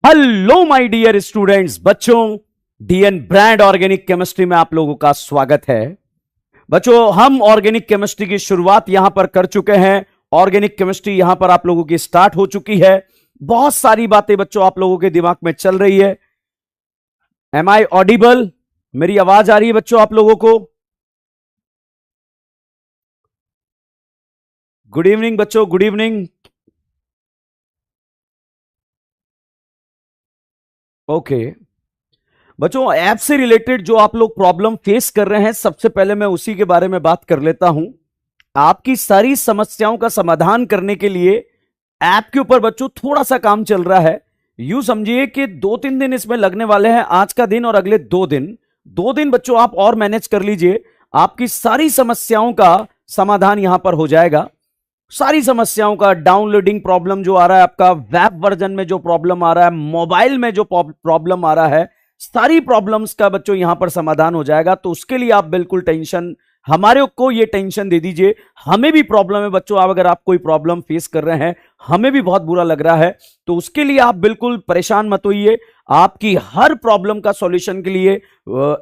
Hello my dear students, बच्चों DN brand organic chemistry में आप लोगों का स्वागत है। बच्चों, हम ऑर्गेनिक केमिस्ट्री की शुरुआत यहां पर कर चुके हैं। ऑर्गेनिक केमिस्ट्री यहां पर आप लोगों की स्टार्ट हो चुकी है। बहुत सारी बातें बच्चों आप लोगों के दिमाग में चल रही है। Am I audible? मेरी आवाज आ रही है बच्चों आप लोगों को? गुड इवनिंग बच्चों, गुड इवनिंग। ओके बच्चों, ऐप से रिलेटेड जो आप लोग प्रॉब्लम फेस कर रहे हैं, सबसे पहले मैं उसी के बारे में बात कर लेता हूं। आपकी सारी समस्याओं का समाधान करने के लिए ऐप के ऊपर बच्चों थोड़ा सा काम चल रहा है। यूं समझिए कि 2-3 दिन इसमें लगने वाले हैं, आज का दिन और अगले 2 दिन बच्चों आप और मैनेज कर लीजिए। आपकी सारी समस्याओं का समाधान यहां पर हो जाएगा। सारी समस्याओं का, डाउनलोडिंग प्रॉब्लम जो आ रहा है, आपका वेब वर्जन में जो प्रॉब्लम आ रहा है, मोबाइल में जो प्रॉब्लम आ रहा है, सारी प्रॉब्लम्स का बच्चों यहां पर समाधान हो जाएगा। तो उसके लिए आप बिल्कुल टेंशन, हमारे को ये टेंशन दे दीजिए। हमें भी प्रॉब्लम है बच्चों, आप अगर आप कोई प्रॉब्लम फेस कर रहे हैं, हमें भी बहुत बुरा लग रहा है, तो उसके लिए आप बिल्कुल परेशान मत होइए। आपकी हर प्रॉब्लम का सॉल्यूशन के लिए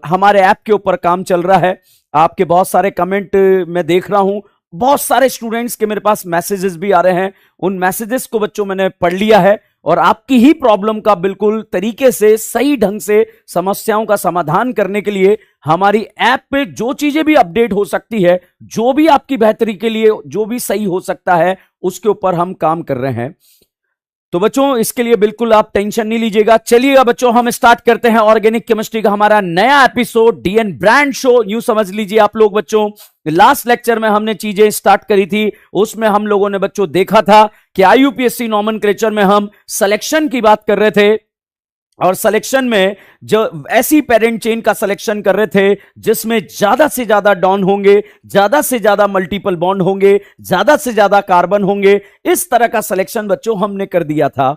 हमारे ऐप के ऊपर काम चल रहा है। आपके बहुत सारे कमेंट मैं देख रहा हूं, बहुत सारे स्टूडेंट्स के मेरे पास मैसेजेस भी आ रहे हैं। उन मैसेजेस को बच्चों मैंने पढ़ लिया है और आपकी ही प्रॉब्लम का बिल्कुल तरीके से, सही ढंग से समस्याओं का समाधान करने के लिए हमारी ऐप पे जो चीजें भी अपडेट हो सकती है, जो भी आपकी बेहतरी के लिए जो भी सही हो सकता है, उसके ऊपर हम काम कर रहे हैं। तो बच्चों इसके लिए बिल्कुल आप टेंशन नहीं लीजिएगा। चलिएगा बच्चों, हम स्टार्ट करते हैं ऑर्गेनिक केमिस्ट्री का हमारा नया एपिसोड, डीएन ब्रांड शो। यूं समझ लीजिए आप लोग बच्चों, लास्ट लेक्चर में हमने चीजें स्टार्ट करी थी, उसमें हम लोगों ने बच्चों देखा था कि आईयूपीएससी नॉमेनक्लेचर में हम सिलेक्शन की बात कर रहे थे और सिलेक्शन में जो ऐसी पेरेंट चेन का सिलेक्शन कर रहे थे जिसमें ज्यादा से ज्यादा डॉन होंगे, ज्यादा से ज्यादा मल्टीपल बॉन्ड होंगे, ज्यादा से ज्यादा कार्बन होंगे। इस तरह का सिलेक्शन बच्चों हमने कर दिया था।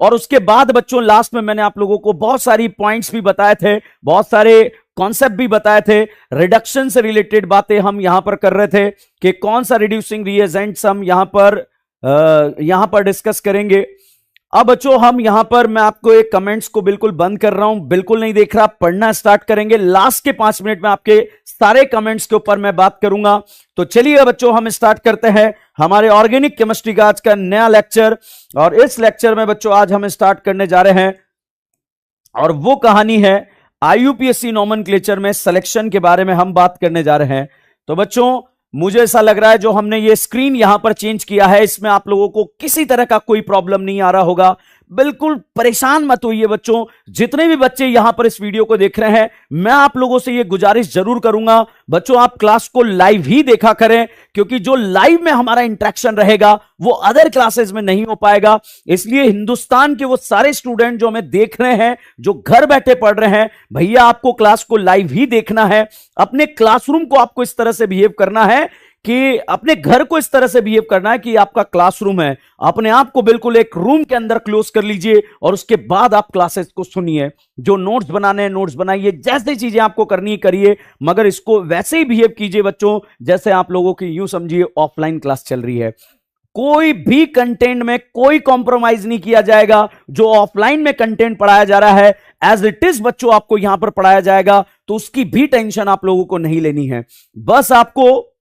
और उसके बाद बच्चों लास्ट में मैंने आप लोगों को बहुत सारी पॉइंट्स भी बताए थे, बहुत सारे कॉन्सेप्ट भी बताए थे। रिडक्शन से रिलेटेड बातें हम यहां पर कर रहे थे कि कौन सा रिड्यूसिंग रिएजेंट्स हम यहां पर डिस्कस करेंगे। अब बच्चों हम यहां पर, मैं आपको एक कमेंट्स को बिल्कुल बंद कर रहा हूं, बिल्कुल नहीं देख रहा, पढ़ना स्टार्ट करेंगे। लास्ट के 5 मिनट में आपके सारे कमेंट्स के ऊपर मैं बात करूंगा। तो चलिए बच्चों हम स्टार्ट करते हैं हमारे ऑर्गेनिक केमिस्ट्री का आज का नया लेक्चर। और इस लेक्चर में बच्चों आज हम स्टार्ट करने जा रहे हैं और वो कहानी है आईयूपीएससी नॉमेनक्लेचर में सिलेक्शन के बारे में हम बात करने जा रहे हैं। तो बच्चों मुझे ऐसा लग रहा है जो हमने ये स्क्रीन यहां पर चेंज किया है, इसमें आप लोगों को किसी तरह का कोई प्रॉब्लम नहीं आ रहा होगा। बिल्कुल परेशान मत होइए बच्चों। जितने भी बच्चे यहां पर इस वीडियो को देख रहे हैं, मैं आप लोगों से ये गुजारिश जरूर करूंगा बच्चों, आप क्लास को लाइव ही देखा करें, क्योंकि जो लाइव में हमारा इंटरेक्शन रहेगा वो अदर क्लासेस में नहीं हो पाएगा। इसलिए हिंदुस्तान के वो सारे स्टूडेंट जो हमें देख रहे हैं, जो घर बैठे पढ़ रहे हैं, भैया आपको क्लास को लाइव ही देखना है। अपने क्लासरूम को आपको इस तरह से बिहेव करना है कि अपने घर को इस तरह से बिहेव करना है कि आपका क्लासरूम है। अपने आप को बिल्कुल एक रूम के अंदर क्लोज कर लीजिए और उसके बाद आप क्लासेस को सुनिए। जो नोट्स बनाने हैं नोट्स बनाइए, जैसे चीजें आपको करनी है करिए, मगर इसको वैसे ही बिहेव कीजिए बच्चों जैसे आप लोगों की, यूं समझिए, ऑफलाइन क्लास चल रही है। कोई भी कंटेंट में कोई कॉम्प्रोमाइज नहीं किया जाएगा। जो ऑफलाइन में कंटेंट पढ़ाया जा रहा है एज इट इज बच्चों आपको यहां पर पढ़ाया जाएगा, तो उसकी भी टेंशन आप लोगों को नहीं लेनी है। बस आपको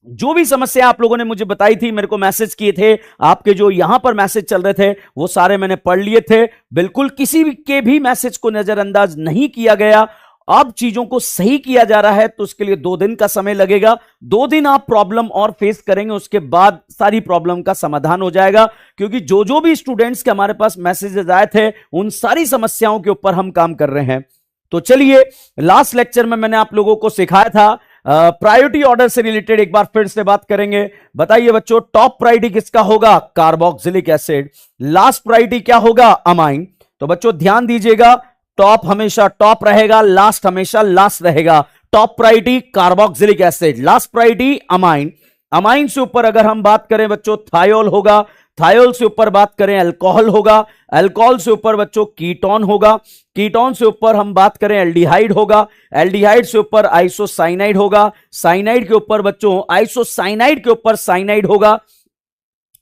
जो भी समस्या आप लोगों ने मुझे बताई थी, मेरे को मैसेज किए थे, आपके जो यहां पर मैसेज चल रहे थे वो सारे मैंने पढ़ लिए थे। बिल्कुल किसी के भी मैसेज को नजरअंदाज नहीं किया गया। अब चीजों को सही किया जा रहा है, तो उसके लिए 2 दिन का समय लगेगा। 2 दिन आप प्रॉब्लम और फेस करेंगे, उसके बाद सारी प्रॉब्लम का समाधान हो जाएगा। क्योंकि जो भी स्टूडेंट्स के हमारे पास मैसेजेस आए थे, उन सारी समस्याओं के ऊपर हम काम कर रहे हैं। तो चलिए, लास्ट लेक्चर में मैंने आप लोगों को सिखाया था प्रायोरिटी ऑर्डर से रिलेटेड एक बार फिर से बात करेंगे। बताइए बच्चों, टॉप प्रायोरिटी किसका होगा? Carboxylic acid. लास्ट प्रायोरिटी क्या होगा? अमाइन। तो बच्चों ध्यान दीजिएगा, टॉप हमेशा टॉप रहेगा, लास्ट हमेशा लास्ट रहेगा। Top priority carboxylic acid, last priority amine. Amine से ऊपर अगर हम बात करें बच्चों, थायोल होगा। थायोल से ऊपर बात करें, अल्कोहल होगा। अल्कोहल से ऊपर बच्चों कीटोन होगा। कीटोन से ऊपर हम बात करें, एल्डिहाइड होगा। एल्डिहाइड से ऊपर आइसोसाइनाइड होगा। साइनाइड के ऊपर बच्चों, आइसोसाइनाइड के ऊपर साइनाइड होगा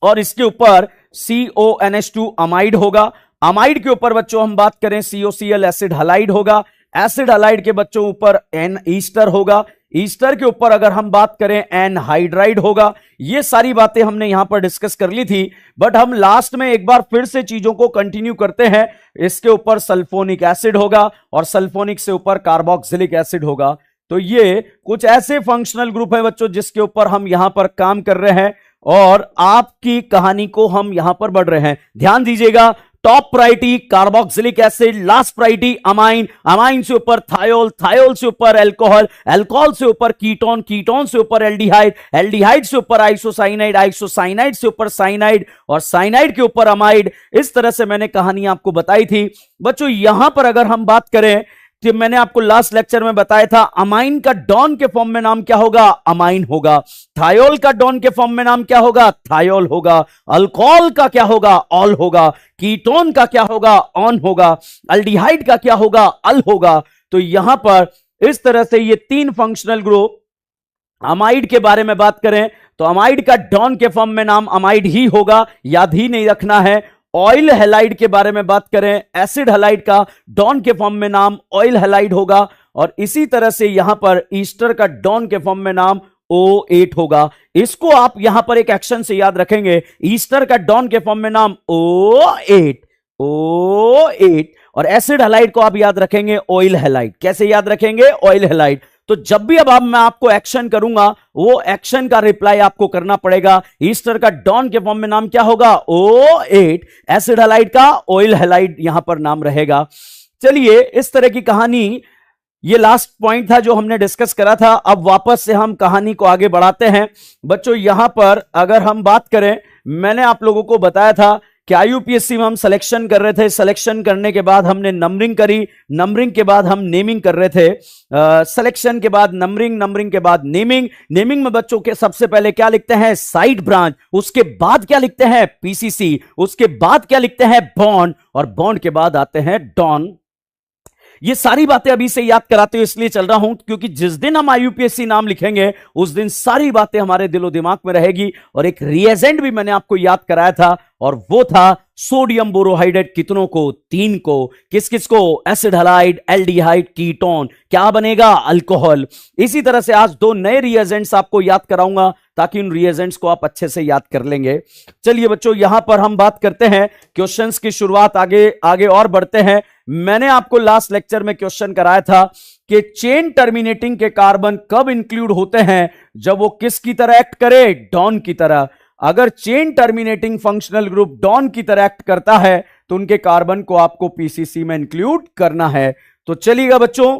और इसके ऊपर CONH2 अमाइड होगा। अमाइड के ऊपर बच्चों हम बात करें COCl एसिड हलाइड होगा, एसिड हलाइड के बच्चों ऊपर एन ईस्टर होगा, ईस्टर के ऊपर अगर हम बात करें एन हाइड्राइड होगा। ये सारी बातें हमने यहां पर डिस्कस कर ली थी, बट हम लास्ट में एक बार फिर से चीजों को कंटिन्यू करते हैं। इसके ऊपर सल्फोनिक एसिड होगा और सल्फोनिक से ऊपर कार्बोक्सिलिक एसिड होगा। तो ये कुछ ऐसे फंक्शनल ग्रुप है बच्चों जिसके ऊपर हम यहां पर काम कर रहे हैं और आपकी कहानी को हम यहां पर बढ़ रहे हैं। ध्यान दीजिएगा, top priority carboxylic acid, last priority amine, amine से ऊपर थायोल, थायोल से ऊपर अल्कोहल, अल्कोहल से ऊपर कीटोन, कीटोन से ऊपर एल्डिहाइड, एल्डिहाइड से ऊपर आइसोसाइनाइड, आइसोसाइनाइड से ऊपर साइनाइड और साइनाइड के ऊपर अमाइड। इस तरह से मैंने कहानी आपको बताई थी बच्चों। यहां पर अगर हम बात करें कि मैंने आपको लास्ट लेक्चर में बताया था अमाइन का डॉन के फॉर्म में नाम क्या होगा, अमाइन होगा। थायोल का डॉन के फॉर्म में नाम क्या होगा, थायोल होगा। अल्कोहल का क्या होगा, ऑल होगा। कीटोन का क्या होगा, ऑन होगा। अल्डिहाइड का क्या होगा, अल होगा। तो यहां पर इस तरह से ये तीन फंक्शनल ग्रुप, अमाइड के बारे में बात करें तो अमाइड का डॉन के फॉर्म में नाम अमाइड ही होगा, याद ही नहीं रखना है। ऑयल हैलाइड के बारे में बात करें, एसिड हैलाइड का डॉन के फॉर्म में नाम ऑयल हैलाइड होगा और इसी तरह से यहां पर ईस्टर का डॉन के फॉर्म में नाम O8 होगा। इसको आप यहां पर एक एक्शन से याद रखेंगे, ईस्टर का डॉन के फॉर्म में नाम O8, O8 और एसिड हैलाइड को आप याद रखेंगे ऑयल हैलाइड। कैसे याद रखेंगे, ऑयल हैलाइड। तो जब भी अब मैं आपको एक्शन करूंगा वो एक्शन का रिप्लाई आपको करना पड़ेगा। ईस्टर का डॉन के फॉर्म में नाम क्या होगा, O8, एसिड हैलाइड का ऑयल हैलाइड यहां पर नाम रहेगा। चलिए, इस तरह की कहानी, ये लास्ट पॉइंट था जो हमने डिस्कस करा था। अब वापस से हम कहानी को आगे बढ़ाते हैं बच्चों। यहां पर अगर हम बात करें, मैंने आप लोगों को बताया था कि IUPAC में हम सिलेक्शन कर रहे थे, सिलेक्शन करने के बाद हमने नंबरिंग करी, नंबरिंग के बाद हम नेमिंग कर रहे थे। सिलेक्शन के बाद नंबरिंग, नंबरिंग के बाद नेमिंग। नेमिंग में बच्चों के सबसे पहले क्या लिखते हैं, साइड ब्रांच, उसके बाद क्या लिखते हैं, PCC, उसके बाद क्या लिखते हैं, बॉन्ड, और बॉन्ड के बाद आते हैं डॉन। ये सारी बातें अभी से याद कराते हुए इसलिए चल रहा हूं क्योंकि जिस दिन हम IUPAC नाम लिखेंगे उस दिन सारी बातें हमारे दिलो दिमाग में रहेगी। और एक रिएजेंट भी मैंने आपको याद कराया था और वो था सोडियम बोरोहाइड्रेट। कितनों को, 3 को। किस किस को, एसिड हैलाइड, एल्डिहाइड, कीटोन। क्या बनेगा, अल्कोहल। इसी तरह से आज 2 नए रिएजेंट्स आपको याद कराऊंगा ताकि उन रिएजेंट्स को आप अच्छे से याद कर लेंगे। चलिए बच्चों, यहां पर हम बात करते हैं क्वेश्चंस की शुरुआत, आगे और बढ़ते हैं। मैंने आपको लास्ट लेक्चर में क्वेश्चन कराया था कि चेन टर्मिनेटिंग के कार्बन कब इंक्लूड होते हैं, जब वो किसकी तरह एक्ट करे, डॉन की तरह। अगर chain terminating functional group don की तरह एक्ट करता है तो उनके कार्बन को आपको PCC में इंक्लूड करना है। तो चलिएगा बच्चों,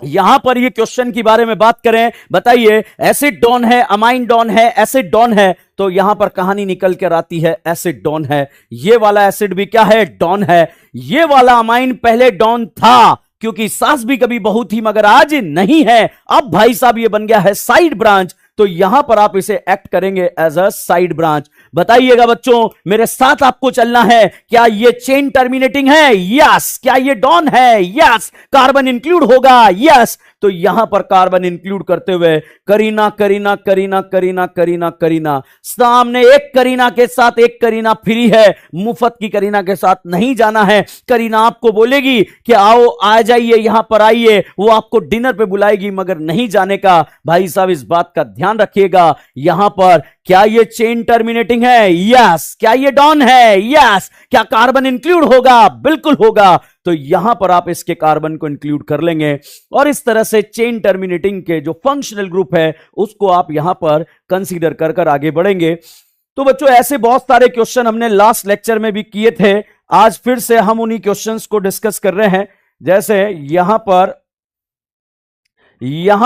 यहां पर ये क्वेश्चन के बारे में बात करें। बताइए, एसिड डॉन है, अमाइन डॉन है, एसिड डॉन है, तो यहां पर कहानी निकल कर आती है एसिड डॉन है। ये वाला एसिड भी क्या है, डॉन है। ये वाला अमाइन पहले डॉन था क्योंकि सास भी कभी बहू थी मगर आज नहीं है। अब भाई साहब ये बन गया है साइड ब्रांच, तो यहां पर आप इसे एक्ट करेंगे एज अ साइड ब्रांच। बताइएगा बच्चों, मेरे साथ आपको चलना है। क्या ये चेन टर्मिनेटिंग है, यस। क्या ये डॉन है, यस। कार्बन इंक्लूड होगा, यस। तो यहां पर कार्बन इंक्लूड करते हुए करीना करीना करीना करीना करीना करीना, सामने एक करीना के साथ एक करीना फ्री है, मुफ्त की करीना के साथ नहीं जाना है। करीना आपको बोलेगी कि आओ, आ जाइए, यहां पर आइए, वो आपको डिनर पे बुलाएगी मगर नहीं जाने का। भाई साहब इस बात का ध्यान रखिएगा। यहां पर क्या ये चेन टर्मिनेटिंग है, यस। क्या ये डॉन है, यस। क्या कार्बन इंक्लूड होगा, बिल्कुल होगा। तो यहां पर आप इसके कार्बन को इंक्लूड कर लेंगे और इस तरह से चेन टर्मिनेटिंग के जो फंक्शनल ग्रुप है उसको आप यहां पर कंसीडर कर कर आगे बढ़ेंगे। तो बच्चों, ऐसे बहुत सारे क्वेश्चन हमने लास्ट लेक्चर में भी किए थे। आज फिर से हम उन्हीं क्वेश्चंस को डिस्कस कर रहे हैं। जैसे यहां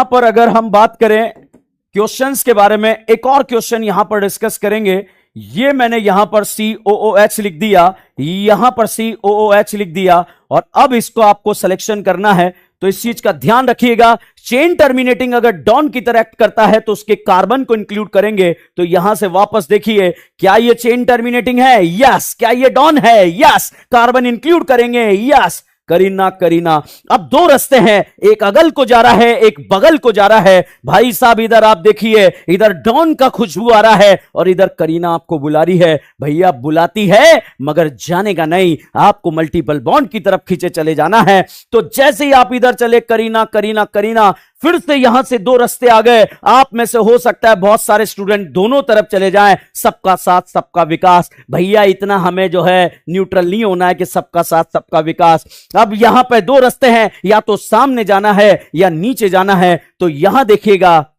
पर अगर हम बात करें क्वेश्चंस के बारे में, एक और क्वेश्चन यहां पर डिस्कस करेंगे। ये मैंने यहां पर COOH लिख दिया, यहां पर COOH लिख दिया और अब इसको आपको सिलेक्शन करना है। तो इस चीज का ध्यान रखिएगा। चेन टर्मिनेटिंग अगर डॉन की तरह एक्ट करता है तो उसके कार्बन को इंक्लूड करेंगे। तो यहां से वापस देखिए, क्या ये चेन टर्मिनेटिंग है, यस। क्या ये डॉन है, यस। कार्बन इंक्लूड करेंगे, यस। करीना करीना। अब दो रास्ते हैं, एक अगल को जा रहा है, एक बगल को जा रहा है। भाई साहब इधर आप देखिए, इधर डॉन का खुशबू आ रहा है और इधर करीना आपको बुला रही है। भैया बुलाती है मगर जानेगा नहीं, आपको मल्टीपल बॉन्ड की तरफ खींचे चले जाना है। तो जैसे ही आप इधर चले करीना करीना करीना, फिर से यहां से दो रास्ते आ गए। आप में से हो सकता है बहुत सारे स्टूडेंट दोनों तरफ चले जाएं, सबका साथ सबका विकास। भैया इतना हमें जो है न्यूट्रल नहीं होना है कि सबका साथ सबका विकास। अब यहां पे दो रास्ते हैं, या तो सामने जाना है या नीचे जाना है। तो यहां देखिएगा,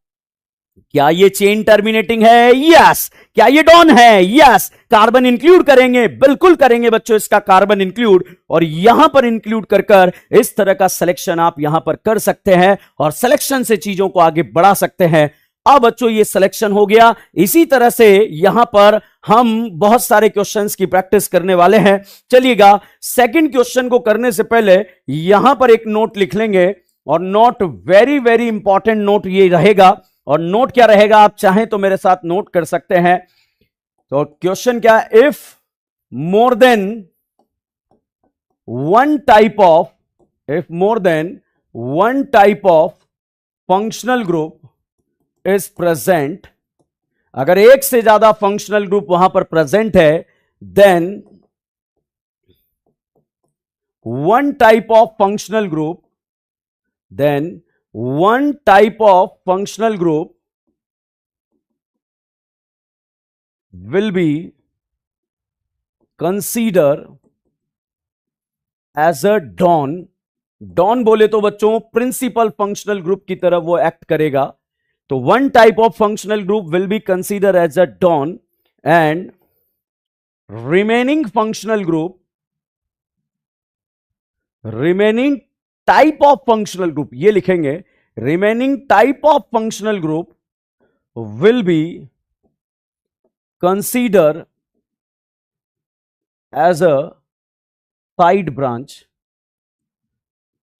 क्या ये चेन टर्मिनेटिंग है? यस। क्या ये डॉन है? यस। कार्बन इंक्लूड करेंगे, बिल्कुल करेंगे बच्चों इसका कार्बन इंक्लूड, और यहां पर इंक्लूड कर कर इस तरह का सिलेक्शन आप यहां पर कर सकते हैं और सिलेक्शन से चीजों को आगे बढ़ा सकते हैं। अब बच्चों ये सिलेक्शन हो गया। इसी तरह से यहां पर हम बहुत सारे क्वेश्चंस की प्रैक्टिस करने वाले हैं। चलिएगा, सेकंड क्वेश्चन को करने से पहले यहां पर एक नोट लिख लेंगे, और note very very important note ये रहेगा। और नोट क्या रहेगा, आप चाहें तो मेरे साथ नोट कर सकते हैं। तो क्वेश्चन क्या है, if more than one type of functional group is present, अगर एक से ज्यादा फंक्शनल ग्रुप वहां पर प्रेजेंट है, then one type of functional group will be consider as a don। Don बोले तो बच्चों प्रिंसिपल फंक्शनल ग्रुप की तरह वो एक्ट करेगा। तो one type of functional group will be consider as a don, and remaining type of functional group, ये लिखेंगे, remaining type of functional group will be consider as a side branch.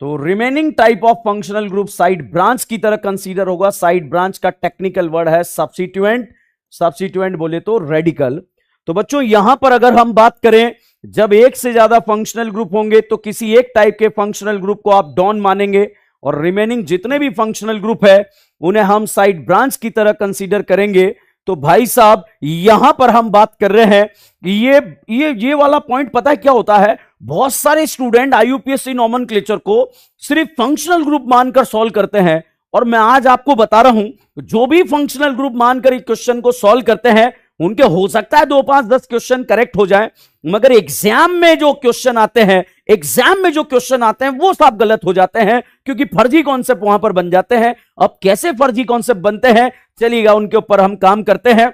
तो remaining type of functional group side branch की तरह consider होगा। Side branch का technical word है substituent बोले तो रेडिकल। तो बच्चों यहां पर अगर हम बात करें, जब एक से ज्यादा फंक्शनल ग्रुप होंगे तो किसी एक टाइप के फंक्शनल ग्रुप को आप डॉन मानेंगे, और रिमेनिंग जितने भी फंक्शनल ग्रुप है उन्हें हम साइड ब्रांच की तरह कंसीडर करेंगे। तो भाई साहब यहां पर हम बात कर रहे हैं, ये वाला पॉइंट पता है क्या होता है, बहुत सारे स्टूडेंट आईयूपीएससी नॉमेनक्लेचर को सिर्फ फंक्शनल ग्रुप मानकर सॉल्व करते हैं। और मैं आज आपको बता रहा हूं, जो भी फंक्शनल ग्रुप मानकर इस क्वेश्चन को सॉल्व करते हैं उनके हो सकता है 2, 5, 10 क्वेश्चन करेक्ट हो जाए, मगर एग्जाम में जो क्वेश्चन आते हैं वो सब गलत हो जाते हैं, क्योंकि फर्जी कॉन्सेप्ट वहां पर बन जाते हैं। अब कैसे फर्जी कॉन्सेप्ट बनते हैं, चलिएगा उनके ऊपर हम काम करते हैं।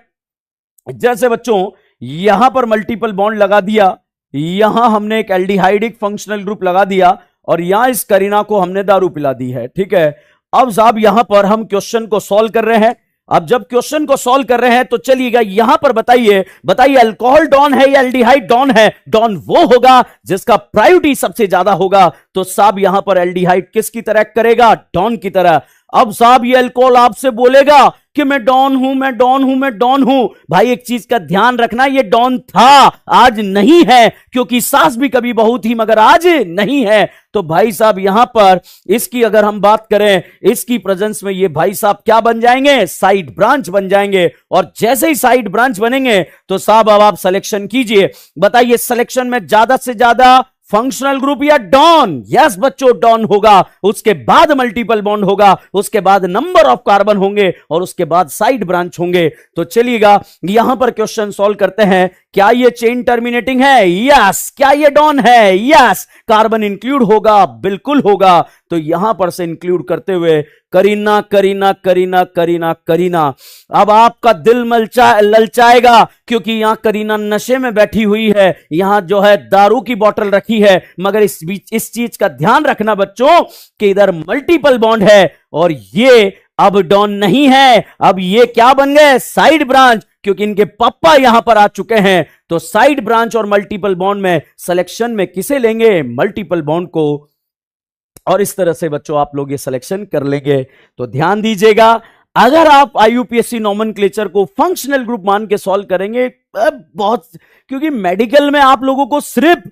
जैसे बच्चों यहां पर मल्टीपल बॉन्ड लगा दिया, यहां हमने एक एल्डिहाइडिक फंक्शनल ग्रुप लगा दिया, और यहां इस करीना को हमने दारू पिला दी है, ठीक है। अब साहब यहां पर हम क्वेश्चन को सॉल्व कर रहे हैं। अब जब क्वेश्चन को सॉल्व कर रहे हैं तो चलिएगा यहां पर बताइए अल्कोहल डॉन है या एल्डिहाइड डॉन है? डॉन वो होगा जिसका प्रायोरिटी सबसे ज्यादा होगा। तो साहब यहां पर एल्डिहाइड किसकी तरह करेगा? डॉन की तरह। अब साहब ये अल्कोहल आपसे बोलेगा कि मैं डॉन हूं। भाई एक चीज का ध्यान रखना, ये डॉन था, आज नहीं है, क्योंकि सास भी कभी बहू थी मगर आज नहीं है। तो भाई साहब यहां पर इसकी अगर हम बात करें, इसकी प्रेजेंस में ये भाई साहब क्या बन जाएंगे? साइड ब्रांच बन जाएंगे। और जैसे ही साइड ब्रांच बनेंगे तो साहब अब आप सिलेक्शन कीजिए। बताइए सिलेक्शन में ज्यादा से ज्यादा फंक्शनल ग्रुप या डॉन? यस बच्चों, डॉन होगा, उसके बाद मल्टीपल बॉन्ड होगा, उसके बाद नंबर ऑफ कार्बन होंगे, और उसके बाद साइड ब्रांच होंगे। तो चलिएगा यहां पर क्वेश्चन सॉल्व करते हैं। क्या ये चेन टर्मिनेटिंग है? यस। क्या ये डॉन है? यस। कार्बन इंक्लूड होगा? बिल्कुल होगा। तो यहां पर से इंक्लूड करते हुए करीना करीना करीना करीना करीना। अब आपका दिल ललचाएगा, क्योंकि यहां करीना नशे में बैठी हुई है, यहां जो है दारू की बोतल रखी है, मगर इस चीज का ध्यान रखना बच्चों कि इधर मल्टीपल बॉन्ड है, और ये अब डॉन नहीं है, अब ये क्या बन गए? साइड ब्रांच, क्योंकि इनके पापा यहां पर आ चुके हैं। तो साइड ब्रांच और मल्टीपल बॉन्ड में सिलेक्शन में किसे लेंगे? मल्टीपल बॉन्ड को। और इस तरह से बच्चों आप लोग ये सिलेक्शन कर लेंगे। तो ध्यान दीजिएगा, अगर आप आईयूपीएससी नॉमेनक्लेचर को फंक्शनल ग्रुप मान के सॉल्व करेंगे, बहुत, क्योंकि मेडिकल में आप लोगों को सिर्फ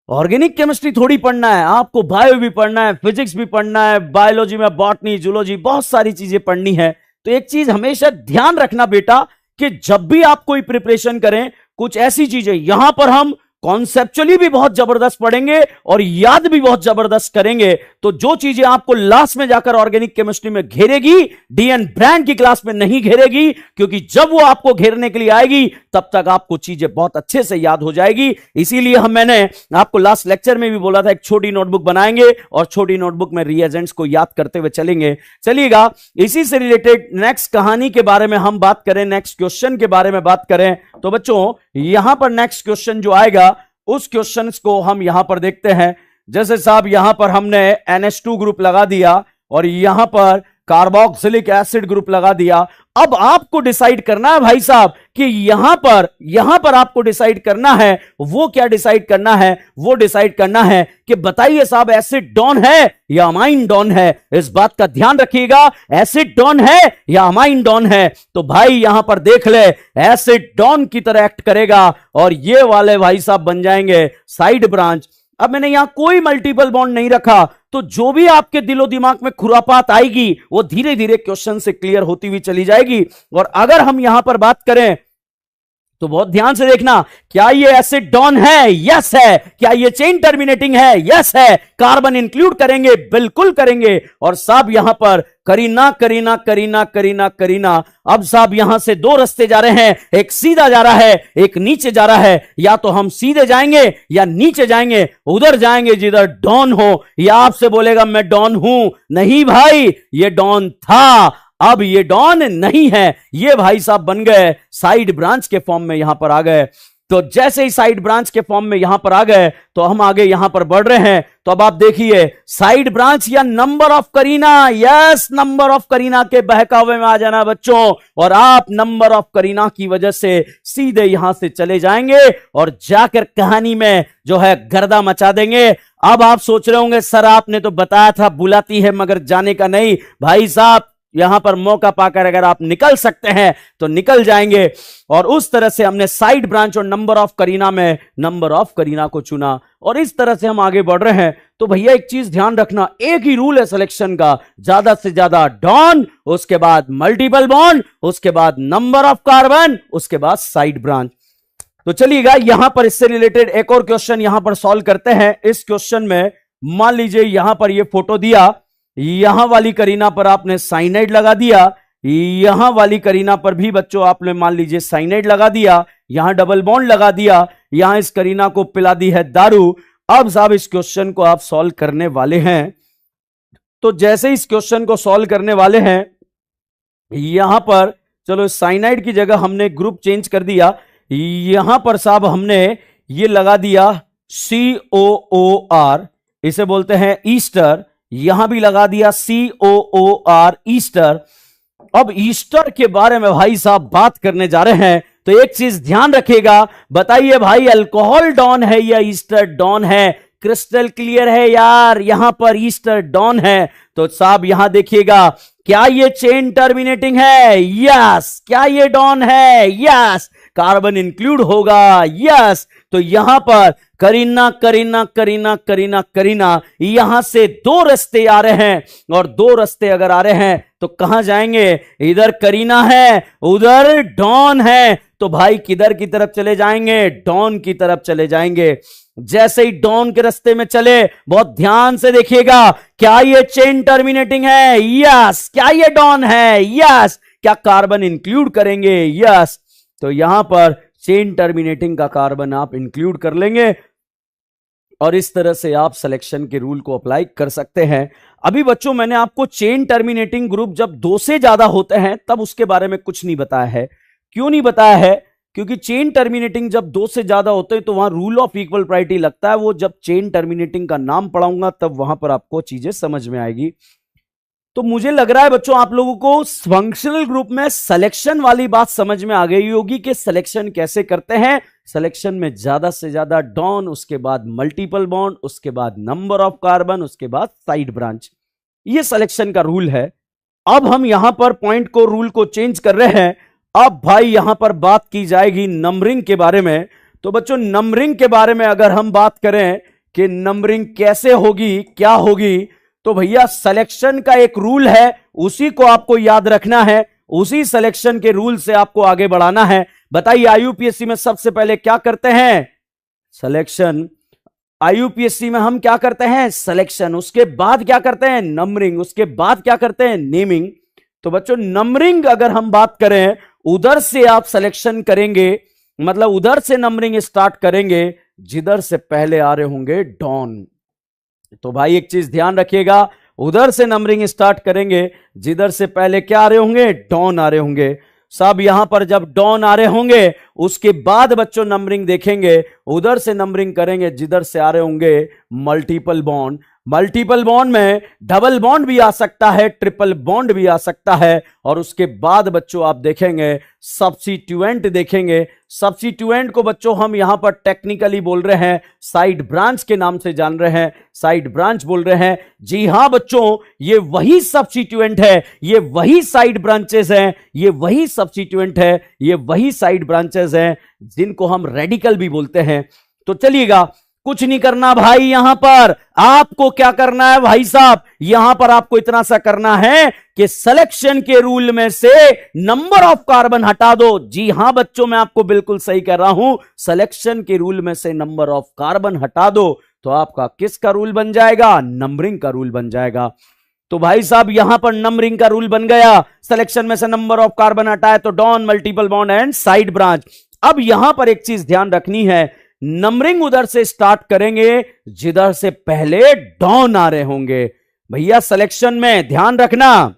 ऑर्गेनिक केमिस्ट्री थोड़ी पढ़ना है, आपको बायो भी पढ़ना है, फिजिक्स भी पढ़ना है, बायोलॉजी में बॉटनी, जूलॉजी, बहुत सारी चीजें पढ़नी है। तो एक चीज हमेशा ध्यान रखना बेटा कि जब भी आप कोई प्रिपरेशन करें, कुछ ऐसी चीजें यहां पर हम कॉन्सेप्चुअली भी बहुत जबरदस्त पढ़ेंगे और याद भी बहुत जबरदस्त करेंगे। तो जो चीजें आपको लास्ट में जाकर ऑर्गेनिक केमिस्ट्री में घेरेगी, डीएन ब्रांड की क्लास में नहीं घेरेगी, क्योंकि जब वो आपको घेरने के लिए आएगी तब तक आपको चीजें बहुत अच्छे से याद हो जाएगी। इसीलिए मैंने आपको लास्ट लेक्चर में भी बोला था एक छोटी नोटबुक बनाएंगे और छोटी नोटबुक में रिएजेंट्स को याद करते हुए चलेंगे। चलिएगा, इसी से रिलेटेड नेक्स्ट कहानी के बारे में हम बात करें, नेक्स्ट क्वेश्चन के बारे में बात करें। तो बच्चों यहां पर नेक्स्ट क्वेश्चन जो आएगा उस क्वेश्चन को हम यहां पर देखते हैं। जैसे साहब यहां पर हमने NH2 ग्रुप लगा दिया और यहां पर कार्बोक्सिलिक एसिड ग्रुप लगा दिया। अब आपको डिसाइड करना है भाई साहब कि यहां पर आपको डिसाइड करना है, वो क्या डिसाइड करना है? वो डिसाइड करना है कि बताइए साहब एसिड डॉन है या अमाइन डॉन है। इस बात का ध्यान रखिएगा, एसिड डॉन है या अमाइन डॉन है। तो भाई यहां पर देख ले, एसिड डॉन की तरह एक्ट करेगा और ये वाले भाई साहब बन जाएंगे साइड ब्रांच। अब मैंने यहां कोई मल्टीपल बॉन्ड नहीं रखा, तो जो भी आपके दिलो दिमाग में खुरापात आएगी वो धीरे धीरे क्वेश्चन से क्लियर होती हुई चली जाएगी। और अगर हम यहां पर बात करें तो बहुत ध्यान से देखना, क्या ये एसिड डॉन है? यस है। क्या ये चेन टर्मिनेटिंग है? यस है। कार्बन इंक्लूड करेंगे? बिल्कुल करेंगे। और साहब यहां पर करीना करीना करीना करीना करीना। अब साहब यहां से दो रास्ते जा रहे हैं, एक सीधा जा रहा है, एक नीचे जा रहा है। या तो हम सीधे जाएंगे या नीचे जाएंगे। उधर जाएंगे जिधर डॉन हो, या आपसे बोलेगा मैं डॉन हूं। नहीं भाई, ये डॉन था, अब ये डॉन नहीं है। ये भाई साहब बन गए साइड ब्रांच के फॉर्म में यहां पर आ गए। तो जैसे ही साइड ब्रांच के फॉर्म में यहां पर आ गए तो हम आगे यहां पर बढ़ रहे हैं। तो अब आप देखिए साइड ब्रांच या number of Kareena. Yes, number of Kareena के बहकावे में आ जाना बच्चों, और आप नंबर ऑफ करीना की वजह से सीधे यहां से चले जाएंगे और जाकर कहानी में जो है गर्दा मचा देंगे। अब आप सोच रहे होंगे सर आपने तो बताया था बुलाती है मगर जाने का नहीं। भाई साहब यहां पर मौका पाकर अगर आप निकल सकते हैं तो निकल जाएंगे। और उस तरह से हमने साइड ब्रांच और नंबर ऑफ करीना में नंबर ऑफ करीना को चुना और इस तरह से हम आगे बढ़ रहे हैं। तो भैया एक चीज ध्यान रखना, एक ही रूल है सिलेक्शन का, ज्यादा से ज्यादा डॉन, उसके बाद मल्टीपल बॉन्ड, उसके बाद नंबर ऑफ कार्बन, उसके बाद साइड ब्रांच। तो चलिएगा यहां पर इससे रिलेटेड एक और क्वेश्चन यहां पर सॉल्व करते हैं। इस क्वेश्चन में मान लीजिए यहां पर ये फोटो दिया, यहां वाली करीना पर आपने साइनाइड लगा दिया, यहां वाली करीना पर भी बच्चों आपने मान लीजिए साइनाइड लगा दिया, यहां डबल बॉन्ड लगा दिया, यहां इस करीना को पिला दी है दारू। अब साहब इस क्वेश्चन को आप सॉल्व करने वाले हैं। तो जैसे इस क्वेश्चन को सॉल्व करने वाले हैं, यहां पर चलो साइनाइड की जगह हमने ग्रुप चेंज कर दिया। यहां पर साहब हमने ये लगा दिया COOR, इसे बोलते हैं ईस्टर। यहां भी लगा दिया COOR, ईस्टर। अब ईस्टर के बारे में भाई साहब बात करने जा रहे हैं तो एक चीज ध्यान रखिएगा, बताइए भाई अल्कोहल डॉन है या ईस्टर डॉन है? क्रिस्टल क्लियर है यार, यहां पर ईस्टर डॉन है। तो साहब यहां देखिएगा, क्या ये चेन टर्मिनेटिंग है? यस। क्या ये डॉन है? यस। कार्बन इंक्लूड होगा? यस। तो यहां पर करीना करीना करीना करीना करीना, यहां से दो रास्ते आ रहे हैं और दो रास्ते अगर आ रहे हैं तो कहां जाएंगे? इधर करीना है, उधर डॉन है। तो भाई किधर की तरफ चले जाएंगे? डॉन की तरफ चले जाएंगे। जैसे ही डॉन के रास्ते में चले, बहुत ध्यान से देखिएगा, क्या ये चेन टर्मिनेटिंग है? यस। क्या ये डॉन है? यस। क्या कार्बन इंक्लूड करेंगे? यस। तो यहां पर चेन टर्मिनेटिंग का कार्बन आप इंक्लूड कर लेंगे और इस तरह से आप सिलेक्शन के रूल को अप्लाई कर सकते हैं। अभी बच्चों मैंने आपको चेन टर्मिनेटिंग ग्रुप जब दो से ज्यादा होते हैं तब उसके बारे में कुछ नहीं बताया है। क्यों नहीं बताया है? क्योंकि चेन टर्मिनेटिंग जब दो से ज्यादा होते हैं तो वहां रूल ऑफ इक्वल प्रायोरिटी लगता है। वो जब चेन टर्मिनेटिंग का नाम पढ़ाऊंगा तब वहां पर आपको चीजें समझ में आएगी। तो मुझे लग रहा है बच्चों आप लोगों को फंक्शनल ग्रुप में सिलेक्शन वाली बात समझ में आ गई होगी कि सिलेक्शन कैसे करते हैं। सिलेक्शन में ज्यादा से ज्यादा डॉन, उसके बाद मल्टीपल बॉन्ड, उसके बाद नंबर ऑफ कार्बन, उसके बाद साइड ब्रांच, ये सिलेक्शन का रूल है। अब हम यहां पर पॉइंट को, रूल को चेंज कर रहे हैं। अब भाई यहां पर बात की जाएगी नंबरिंग के बारे में। तो बच्चों नंबरिंग के बारे में अगर हम बात करें, कि नंबरिंग कैसे होगी, क्या होगी। तो भैया सिलेक्शन का एक रूल है, उसी को आपको याद रखना है, उसी सिलेक्शन के रूल से आपको आगे बढ़ाना है। बताइए आईयूपीएससी में सबसे पहले क्या करते हैं? सिलेक्शन। आईयूपीएससी में हम क्या करते हैं? सिलेक्शन। उसके बाद क्या करते हैं? नंबरिंग। उसके बाद क्या करते हैं? नेमिंग। तो बच्चों नंबरिंग अगर हम बात करें, उधर से आप सिलेक्शन करेंगे, मतलब उधर से नंबरिंग स्टार्ट करेंगे जिधर से पहले आ रहे होंगे डॉन। तो भाई एक चीज ध्यान रखिएगा, उधर से नंबरिंग स्टार्ट करेंगे जिधर से पहले क्या आ रहे होंगे? डॉन आ रहे होंगे। सब यहां पर जब डॉन आ रहे होंगे उसके बाद बच्चों नंबरिंग देखेंगे, उधर से नंबरिंग करेंगे जिधर से आ रहे होंगे मल्टीपल बॉन्ड। मल्टीपल बॉन्ड में डबल बॉन्ड भी आ सकता है, ट्रिपल बॉन्ड भी आ सकता है। और उसके बाद बच्चों आप देखेंगे सब्स्टिट्यूएंट देखेंगे। सब्स्टिट्यूएंट को बच्चों हम यहां पर टेक्निकली बोल रहे हैं, साइड ब्रांच के नाम से जान रहे हैं, साइड ब्रांच बोल रहे हैं। जी हां बच्चों, ये वही सब्स्टिट्यूएंट है, ये वही साइड ब्रांचेस हैं, ये वही सब्स्टिट्यूएंट है, ये वही साइड ब्रांचेस हैं जिनको हम रेडिकल भी बोलते हैं। तो चलिएगा, कुछ नहीं करना भाई, यहां पर आपको क्या करना है भाई साहब? यहां पर आपको इतना सा करना है कि सिलेक्शन के रूल में से नंबर ऑफ कार्बन हटा दो। जी हां बच्चों, मैं आपको बिल्कुल सही कह रहा हूं, सिलेक्शन के रूल में से नंबर ऑफ कार्बन हटा दो तो आपका किसका रूल बन जाएगा? नंबरिंग का रूल बन जाएगा। तो भाई साहब यहां पर नंबरिंग का रूल बन गया, सिलेक्शन में से नंबर ऑफ कार्बन हटाए तो don, multiple bond and side branch. अब यहां पर एक चीज ध्यान रखनी है, नंबरिंग उधर से स्टार्ट करेंगे जिधर से पहले डॉन आ रहे होंगे। भैया सिलेक्शन में ध्यान रखना,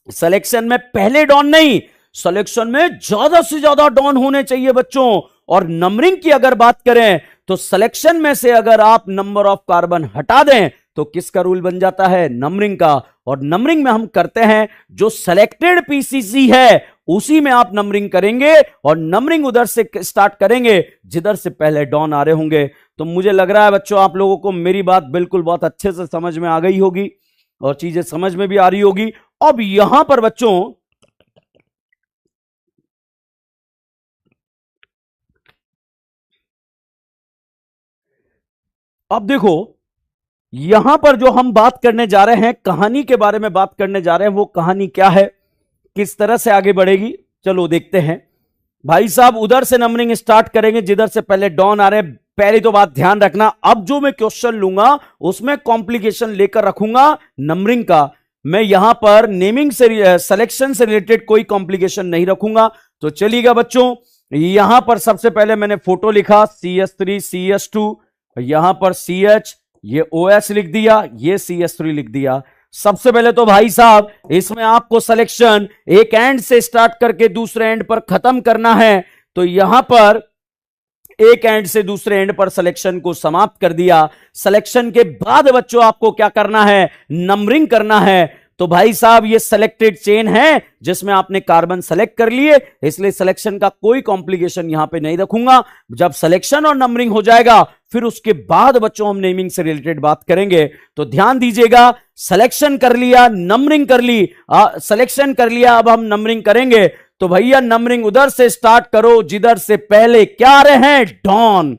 सिलेक्शन में पहले डॉन नहीं, सिलेक्शन में ज्यादा से ज्यादा डॉन होने चाहिए बच्चों। और नंबरिंग की अगर बात करें तो सिलेक्शन में से अगर आप नंबर ऑफ कार्बन हटा दें तो किसका रूल बन जाता है? नंबरिंग का। और नंबरिंग में हम करते हैं जो सिलेक्टेड पीसीसी है उसी में आप नंबरिंग करेंगे, और नंबरिंग उधर से स्टार्ट करेंगे जिधर से पहले डॉन आ रहे होंगे। तो मुझे लग रहा है बच्चों आप लोगों को मेरी बात बिल्कुल बहुत अच्छे से समझ में आ गई होगी और चीजें समझ में भी आ रही होगी। अब यहां पर बच्चों अब देखो, यहां पर जो हम बात करने जा रहे हैं, कहानी के बारे में बात करने जा रहे हैं, वो कहानी क्या है, किस तरह से आगे बढ़ेगी, चलो देखते हैं। भाई साहब उधर से नंबरिंग स्टार्ट करेंगे जिधर से पहले डॉन आ रहे। पहली तो बात ध्यान रखना, अब जो मैं क्वेश्चन लूंगा उसमें कॉम्प्लिकेशन लेकर रखूंगा नंबरिंग का। मैं यहां पर नेमिंग से, सिलेक्शन से रिलेटेड कोई कॉम्प्लिकेशन नहीं रखूंगा। तो चलिएगा बच्चों, यहां पर सबसे पहले मैंने फोटो लिखा CH3 CH2, यहां पर CH, ये OH लिख दिया, ये CH3 लिख दिया। सबसे पहले तो भाई साहब इसमें आपको सिलेक्शन एक एंड से स्टार्ट करके दूसरे एंड पर खत्म करना है। तो यहां पर एक एंड से दूसरे एंड पर सिलेक्शन को समाप्त कर दिया। सिलेक्शन के बाद बच्चों आपको क्या करना है? नंबरिंग करना है। तो भाई साहब ये सिलेक्टेड चेन है जिसमें आपने कार्बन सेलेक्ट कर लिए, इसलिए सिलेक्शन का कोई कॉम्प्लिकेशन यहां पे नहीं रखूंगा। जब सिलेक्शन और नंबरिंग हो जाएगा फिर उसके बाद बच्चों हम नेमिंग से रिलेटेड बात करेंगे। तो ध्यान दीजिएगा, सिलेक्शन कर लिया, नंबरिंग कर ली, सिलेक्शन कर लिया, अब हम नंबरिंग करेंगे। तो भैया नंबरिंग उधर से स्टार्ट करो जिधर से पहले क्या आ रहे हैं? डॉन।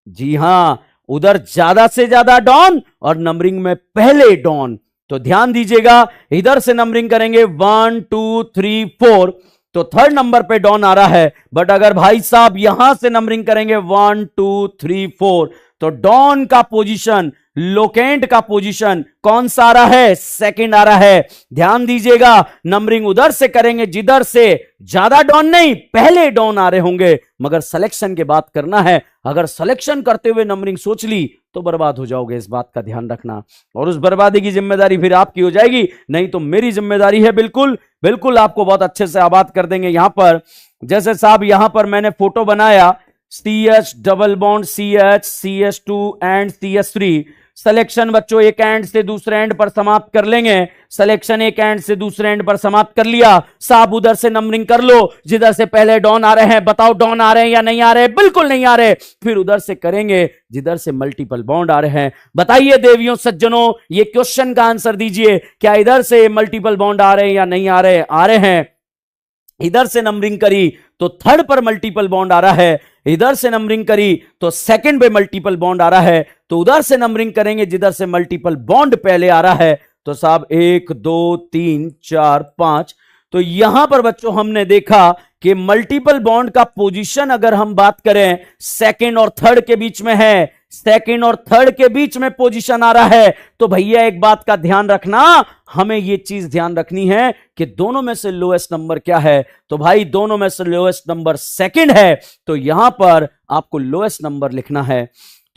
जी हां, उधर ज्यादा से ज्यादा डॉन और नंबरिंग में पहले डॉन। तो ध्यान दीजिएगा, इधर से नंबरिंग करेंगे 1 2 3 4, तो थर्ड नंबर पे डॉन आ रहा है। बट अगर भाई साहब यहां से नंबरिंग करेंगे 1 2 3 4, तो डॉन का पोजीशन, लोकेंट का पोजीशन कौन सा आ रहा है? सेकंड आ रहा है। ध्यान दीजिएगा, नंबरिंग उधर से करेंगे जिधर से ज्यादा डॉन नहीं, पहले डॉन आ रहे होंगे, मगर सिलेक्शन की बात करना है। अगर सिलेक्शन करते हुए नंबरिंग सोच ली तो बर्बाद हो जाओगे, इस बात का ध्यान रखना। और उस बर्बादी की जिम्मेदारी फिर आपकी हो जाएगी, नहीं तो मेरी जिम्मेदारी है। बिल्कुल बिल्कुल आपको बहुत अच्छे से आबाद कर देंगे। यहां पर जैसे साहब यहां पर मैंने फोटो बनाया, CH double bond CH CH2 and CH3। Selection बच्चों एक एंड से दूसरे एंड पर समाप्त कर लेंगे। सिलेक्शन एक एंड से दूसरे एंड पर समाप्त कर लिया। साहब उधर से नंबरिंग कर लो जिधर से पहले डॉन आ रहे हैं। बताओ डॉन आ रहे हैं या नहीं आ रहे? बिल्कुल नहीं आ रहे। फिर उधर से करेंगे जिधर से मल्टीपल बॉन्ड आ रहे हैं। बताइए देवियों सज्जनों, ये क्वेश्चन का आंसर दीजिए, क्या इधर से मल्टीपल बॉन्ड आ रहे हैं या नहीं आ रहे? आ रहे हैं। इधर से नंबरिंग करी तो थर्ड पर मल्टीपल बॉन्ड आ रहा है, इधर से नंबरिंग करी तो सेकंड पे मल्टीपल बॉन्ड आ रहा है। तो उधर से नंबरिंग करेंगे जिधर से मल्टीपल बॉन्ड पहले आ रहा है। तो साहब 1 2 3 4 5। तो यहां पर बच्चों हमने देखा कि मल्टीपल बॉन्ड का पोजीशन अगर हम बात करें सेकंड और थर्ड के बीच में है, सेकंड और थर्ड के बीच में पोजीशन आ रहा है। तो भैया एक बात का ध्यान रखना, हमें यह चीज ध्यान रखनी है कि दोनों में से लोएस्ट नंबर क्या है। तो भाई दोनों में से लोएस्ट नंबर सेकंड है, तो यहां पर आपको लोएस्ट नंबर लिखना है।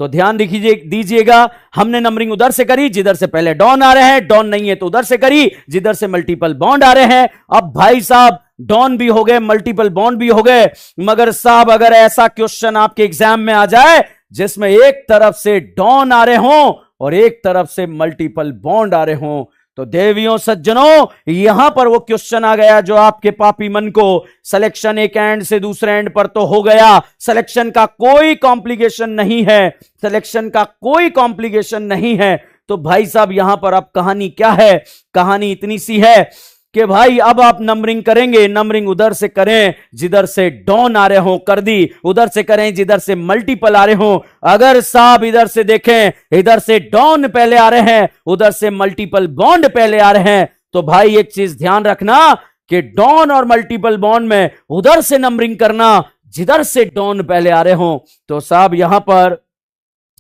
तो ध्यान दीजिएगा, हमने नंबरिंग उधर से करी जिधर से पहले डॉन आ रहे हैं, डॉन नहीं है तो उधर से करी जिधर से मल्टीपल बॉन्ड आ रहे हैं। अब भाई साहब डॉन भी हो गए, मल्टीपल बॉन्ड भी हो गए, मगर साहब अगर ऐसा क्वेश्चन आपके एग्जाम में आ जाए जिसमें एक तरफ से डॉन आ रहे हों और एक तरफ से मल्टीपल बॉन्ड आ रहे हों, तो देवियों सज्जनों यहां पर वो क्वेश्चन आ गया जो आपके पापी मन को सिलेक्शन एक एंड से दूसरे एंड पर तो हो गया, सिलेक्शन का कोई कॉम्प्लिकेशन नहीं है, सिलेक्शन का कोई कॉम्प्लिकेशन नहीं है। तो भाई साहब यहां पर अब कहानी क्या है, कहानी इतनी सी है कि भाई अब आप नंबरिंग करेंगे, नंबरिंग उधर से करें जिधर से डॉन आ रहे हो कर दी, उधर से करें जिधर से मल्टीपल आ रहे हो। अगर साहब इधर से देखें, इधर से डॉन पहले आ रहे हैं, उधर से मल्टीपल बॉन्ड पहले आ रहे हैं, तो भाई एक चीज ध्यान रखना कि डॉन और मल्टीपल बॉन्ड में उधर से नंबरिंग करना जिधर से डॉन पहले आ रहे हो। तो साहब यहां पर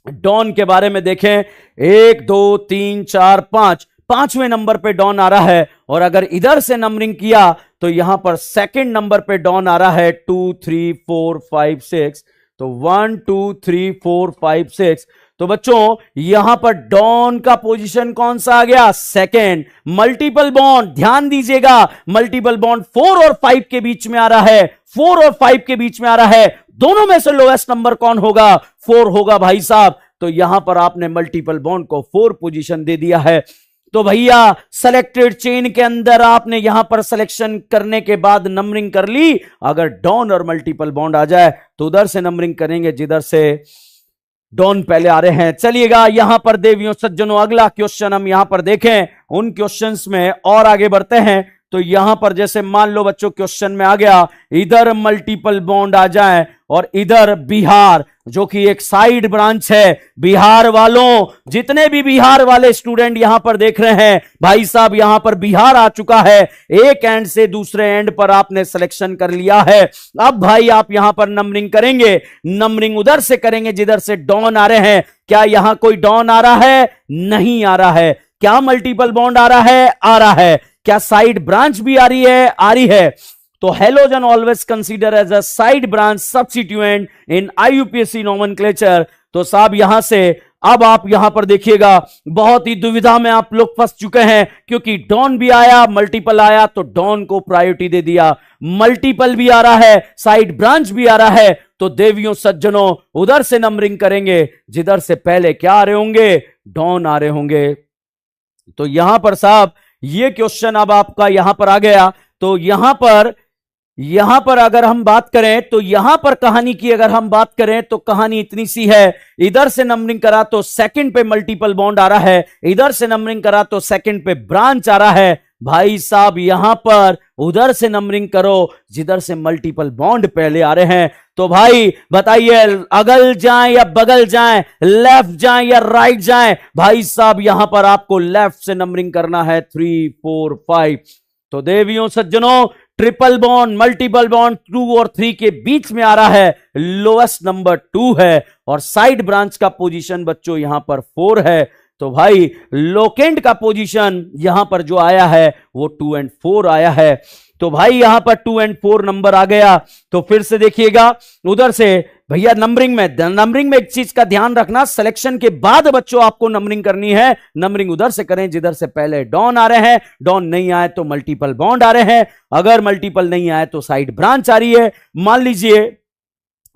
डॉन के बारे में देखें, 1 2 3 4 5, पांचवें नंबर पे डॉन आ रहा है, और अगर इधर से नंबरिंग किया तो यहां पर सेकंड नंबर पे डॉन आ रहा है 2 3 4 5 6। तो 1 2 3 4 5 6। तो बच्चों यहां पर डॉन का पोजीशन कौन सा आ गया, सेकंड। मल्टीपल बॉन्ड ध्यान दीजिएगा, मल्टीपल बॉन्ड 4 और 5 के बीच में आ रहा है, 4 और 5 के बीच में आ रहा है। दोनों में से लोएस्ट नंबर कौन होगा, 4 होगा भाई साहब। तो यहां पर आपने मल्टीपल बॉन्ड को 4 पोजीशन दे दिया है। तो भैया सेलेक्टेड चेन के अंदर आपने यहां पर सिलेक्शन करने के बाद नंबरिंग कर ली। अगर डॉन और मल्टीपल बॉन्ड आ जाए तो उधर से नंबरिंग करेंगे जिधर से डॉन पहले आ रहे हैं। चलिएगा यहां पर देवियों सज्जनों अगला क्वेश्चन हम यहां पर देखें, उन क्वेश्चंस में और आगे बढ़ते हैं। तो यहां पर जैसे मान लो बच्चों क्वेश्चन में आ गया इधर मल्टीपल बॉन्ड आ जाए और इधर बिहार जो कि एक साइड ब्रांच है। बिहार वालों, जितने भी बिहार वाले स्टूडेंट यहां पर देख रहे हैं, भाई साहब यहां पर बिहार आ चुका है, एक एंड से दूसरे एंड पर आपने सिलेक्शन कर लिया है। अब भाई आप यहां पर नंबरिंग करेंगे, नंबरिंग उधर से करेंगे जिधर से डॉन आ रहे हैं। क्या यहां कोई डॉन आ रहा है, नहीं आ रहा है। क्या मल्टीपल बॉन्ड आ रहा है, आ रहा है। क्या साइड ब्रांच भी आ रही है, आ रही है। तो halogen always consider as a side branch substituent in IUPSC nomenclature. तो साहब यहां से अब आप यहां पर देखिएगा बहुत ही दुविधा में आप लोग फंस चुके हैं, क्योंकि डॉन भी आया, मल्टीपल आया तो डॉन को प्रायोरिटी दे दिया, मल्टीपल भी आ रहा है, साइड ब्रांच भी आ रहा है। तो देवियों सज्जनों उधर से नंबरिंग करेंगे जिधर से पहले क्या आ रहे होंगे, डॉन आ रहे होंगे। तो यहां पर साहब ये क्वेश्चन अब आपका यहां पर आ गया। तो यहां पर अगर हम बात करें तो यहां पर कहानी की अगर हम बात करें तो कहानी इतनी सी है, इधर से नंबरिंग करा तो सेकंड पे मल्टीपल बॉन्ड आ रहा है, इधर से नंबरिंग करा तो सेकंड पे ब्रांच आ रहा है। भाई साहब यहां पर उधर से नंबरिंग करो जिधर से मल्टीपल बॉन्ड पहले आ रहे हैं। तो भाई बताइए अगल जाएं या बगल जाएं, लेफ्ट जाएं या राइट जाएं। भाई साहब यहां पर आपको लेफ्ट से नंबरिंग करना है 3 4 5। तो देवियों सज्जनों ट्रिपल बॉन्ड मल्टीपल बॉन्ड 2 और 3 के बीच में आ रहा है, लोएस्ट नंबर 2 है, और साइड ब्रांच का पोजीशन बच्चों यहां पर 4 है। तो भाई लोकेंट का पोजीशन यहां पर जो आया है वो 2 और 4 आया है। तो भाई यहां पर 2 और 4 नंबर आ गया। तो फिर से देखिएगा उधर से भैया नंबरिंग में एक चीज का ध्यान रखना, सिलेक्शन के बाद बच्चों आपको नंबरिंग करनी है। नंबरिंग उधर से करें जिधर से पहले डॉन आ रहे हैं, डॉन नहीं आए तो मल्टीपल बॉन्ड आ रहे हैं, अगर मल्टीपल नहीं आए तो साइड ब्रांच आ रही है। मान लीजिए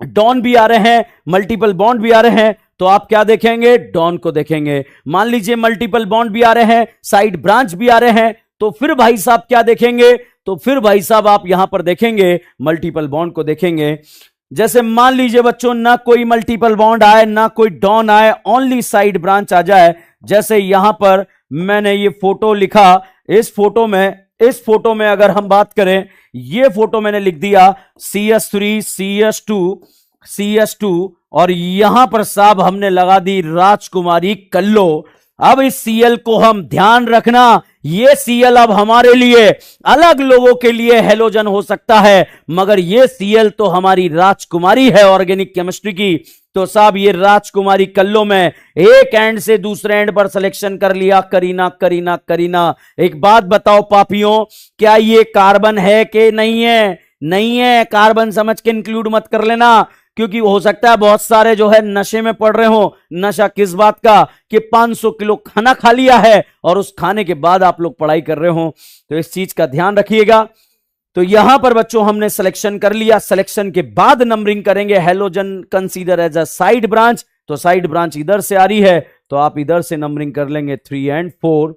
डॉन भी आ रहे हैं, मल्टीपल बॉन्ड भी आ रहे हैं, तो आप क्या देखेंगे, डॉन को देखेंगे। मान लीजिए मल्टीपल बॉन्ड भी आ रहे हैं, साइड ब्रांच भी आ रहे हैं, तो फिर भाई साहब क्या देखेंगे, तो फिर भाई साहब आप यहां पर देखेंगे मल्टीपल बॉन्ड को देखेंगे। जैसे मान लीजिए बच्चों ना कोई मल्टीपल बॉन्ड आए ना कोई डॉन आए, ओनली साइड ब्रांच आ जाए। जैसे यहां पर मैंने ये फोटो लिखा, इस फोटो में अगर हम बात करें, ये फोटो मैंने लिख दिया CS3 CS2 और यहां पर साहब हमने लगा दी राजकुमारी कल्लो। अब इस सीएल को हम ध्यान रखना, ये सीएल अब हमारे लिए, अलग लोगों के लिए हेलोजन हो सकता है, मगर ये सीएल तो हमारी राजकुमारी है ऑर्गेनिक केमिस्ट्री की। तो साहब ये राजकुमारी कल्लो में एक एंड से दूसरे एंड पर सिलेक्शन कर लिया, करीना करीना करीना। एक बात बताओ पापियों, क्या ये कार्बन है कि नहीं है? नहीं है, कार्बन समझ के इंक्लूड मत कर लेना, क्योंकि हो सकता है बहुत सारे जो है नशे में पड़ रहे हो। नशा किस बात का कि 500 किलो खाना खा लिया है और उस खाने के बाद आप लोग पढ़ाई कर रहे हो, तो इस चीज का ध्यान रखिएगा। तो यहां पर बच्चों हमने सिलेक्शन कर लिया, सिलेक्शन के बाद नंबरिंग करेंगे। Halogen consider as a side branch, तो साइड ब्रांच इधर से आ रही है, तो आप इधर से नंबरिंग कर लेंगे 3 और 4।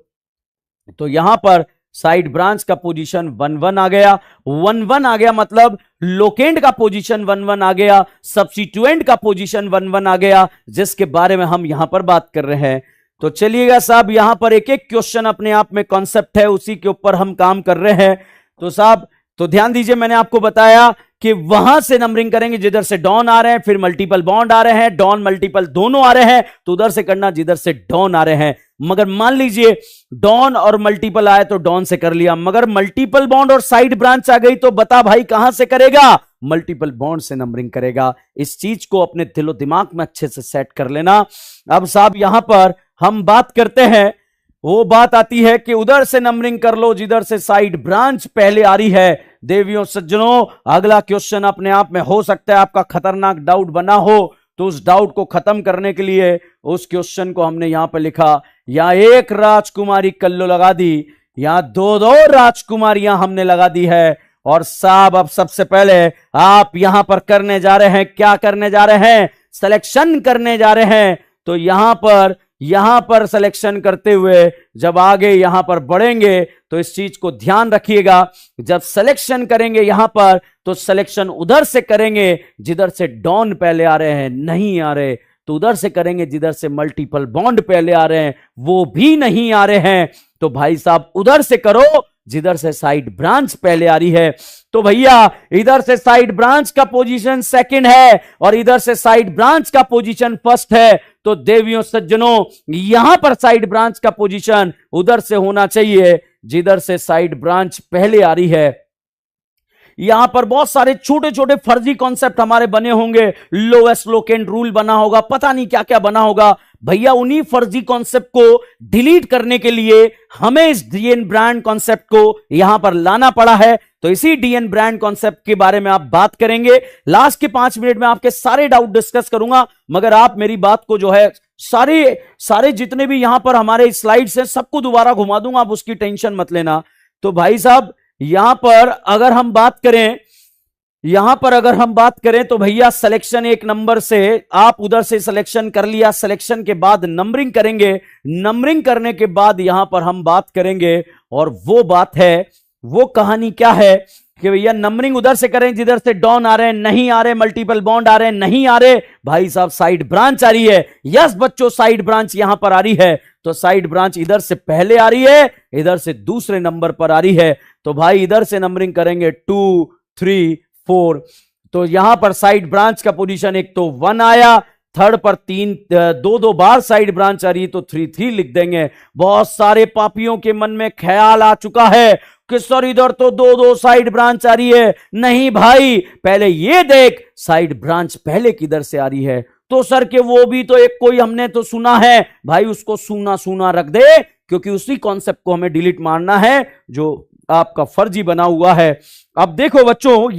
तो यहां पर साइड ब्रांच का पोजीशन 1-1 आ गया, 1-1 आ गया, मतलब लोकेंड का पोजीशन 1-1 आ गया, सब्स्टिट्यूएंट का पोजीशन 1-1 आ गया, जिसके बारे में हम यहां पर बात कर रहे हैं। तो चलिएगा साहब, यहां पर एक एक क्वेश्चन अपने आप में कॉन्सेप्ट है, उसी के ऊपर हम काम कर रहे हैं। तो साहब तो ध्यान दीजिए, मैंने आपको बताया कि वहां से नंबरिंग करेंगे जिधर से डॉन आ रहे हैं, फिर मल्टीपल बॉन्ड आ रहे हैं, डॉन मल्टीपल दोनों आ रहे हैं, तो उधर से करना जिधर से डॉन आ रहे हैं। मगर मान लीजिए डॉन और मल्टीपल आए तो डॉन से कर लिया, मगर मल्टीपल बॉन्ड और साइड ब्रांच आ गई तो बता भाई कहां से करेगा? मल्टीपल बॉन्ड से नंबरिंग करेगा। इस चीज को अपने दिलो दिमाग में अच्छे से सेट कर लेना। अब साहब यहां पर हम बात करते हैं, वो बात आती है कि उधर से नंबरिंग कर लो जिधर से साइड ब्रांच पहले आ रही है। देवियों सज्जनों, अगला क्वेश्चन अपने आप में हो सकता है आपका खतरनाक डाउट बना हो, तो उस डाउट को खत्म करने के लिए उस क्वेश्चन को हमने यहां पर लिखा, यहां एक राजकुमारी कल्लो लगा दी, यहां 2-2 राजकुमारियां हमने लगा दी है। और साहब अब सबसे पहले आप यहां पर करने जा रहे हैं, क्या करने जा रहे हैं? सिलेक्शन करने जा रहे हैं। तो यहां पर सिलेक्शन करते हुए जब आगे यहां पर बढ़ेंगे तो इस चीज को ध्यान रखिएगा, जब सिलेक्शन करेंगे यहां पर तो सिलेक्शन उधर से करेंगे जिधर से डॉन पहले आ रहे हैं, नहीं आ रहे, तो उधर से करेंगे जिधर से मल्टीपल बॉन्ड पहले आ रहे हैं, वो भी नहीं आ रहे हैं, तो भाई साहब उधर से करो जिधर से साइड ब्रांच पहले आ रही है। तो भैया इधर से साइड ब्रांच का पोजीशन सेकंड है और इधर से साइड ब्रांच का पोजीशन फर्स्ट है। तो देवियों सज्जनों, यहां पर साइड ब्रांच का पोजीशन उधर से होना चाहिए जिधर से साइड ब्रांच पहले आ रही है। यहां पर बहुत सारे छोटे छोटे फर्जी कॉन्सेप्ट हमारे बने होंगे, लोएस्ट लोकेंड रूल बना होगा, पता नहीं क्या क्या बना होगा। भैया उन्हीं फर्जी कॉन्सेप्ट को डिलीट करने के लिए हमें इस डीएन ब्रांड कॉन्सेप्ट को यहां पर लाना पड़ा है। तो इसी डीएन ब्रांड कॉन्सेप्ट के बारे में आप बात करेंगे। लास्ट के 5 मिनट में आपके सारे डाउट डिस्कस करूंगा, मगर आप मेरी बात को जो है सारे जितने भी यहां पर हमारे स्लाइड्स हैं सबको दोबारा घुमा दूंगा, आप उसकी टेंशन मत लेना। तो भाई साहब यहां पर अगर हम बात करें तो भैया सिलेक्शन 1 नंबर से आप उधर से सिलेक्शन कर लिया, सिलेक्शन के बाद नंबरिंग करेंगे, नंबरिंग करने के बाद यहां पर हम बात करेंगे, और वो बात है, वो कहानी क्या है कि भैया नंबरिंग उधर से करें जिधर से डॉन आ रहे हैं, नहीं आ रहे, मल्टीपल बॉन्ड आ रहे हैं, नहीं आ रहे, भाई साहब साइड ब्रांच आ रही है। यस बच्चों, साइड ब्रांच यहां पर आ रही है, तो साइड ब्रांच इधर से पहले आ रही है, इधर से दूसरे नंबर पर आ रही है। तो भाई इधर से नंबरिंग करेंगे 2, 3, 4। तो यहां पर साइड ब्रांच का पोजीशन एक तो 1 आया, थर्ड पर 2 बार साइड ब्रांच आ रही है तो 3 लिख देंगे। बहुत सारे पापियों के मन में ख्याल आ चुका है कि सर इधर तो 2 साइड ब्रांच आ रही है। नहीं भाई, पहले ये देख साइड ब्रांच पहले किधर से आ रही है। तो सर के वो भी तो एक कोई हमने तो सुना है, भाई उसको सुना रख दे, क्योंकि उसी कॉन्सेप्ट को हमें डिलीट मारना है जो आपका फर्जी बना हुआ है। अब देखो बच्चों,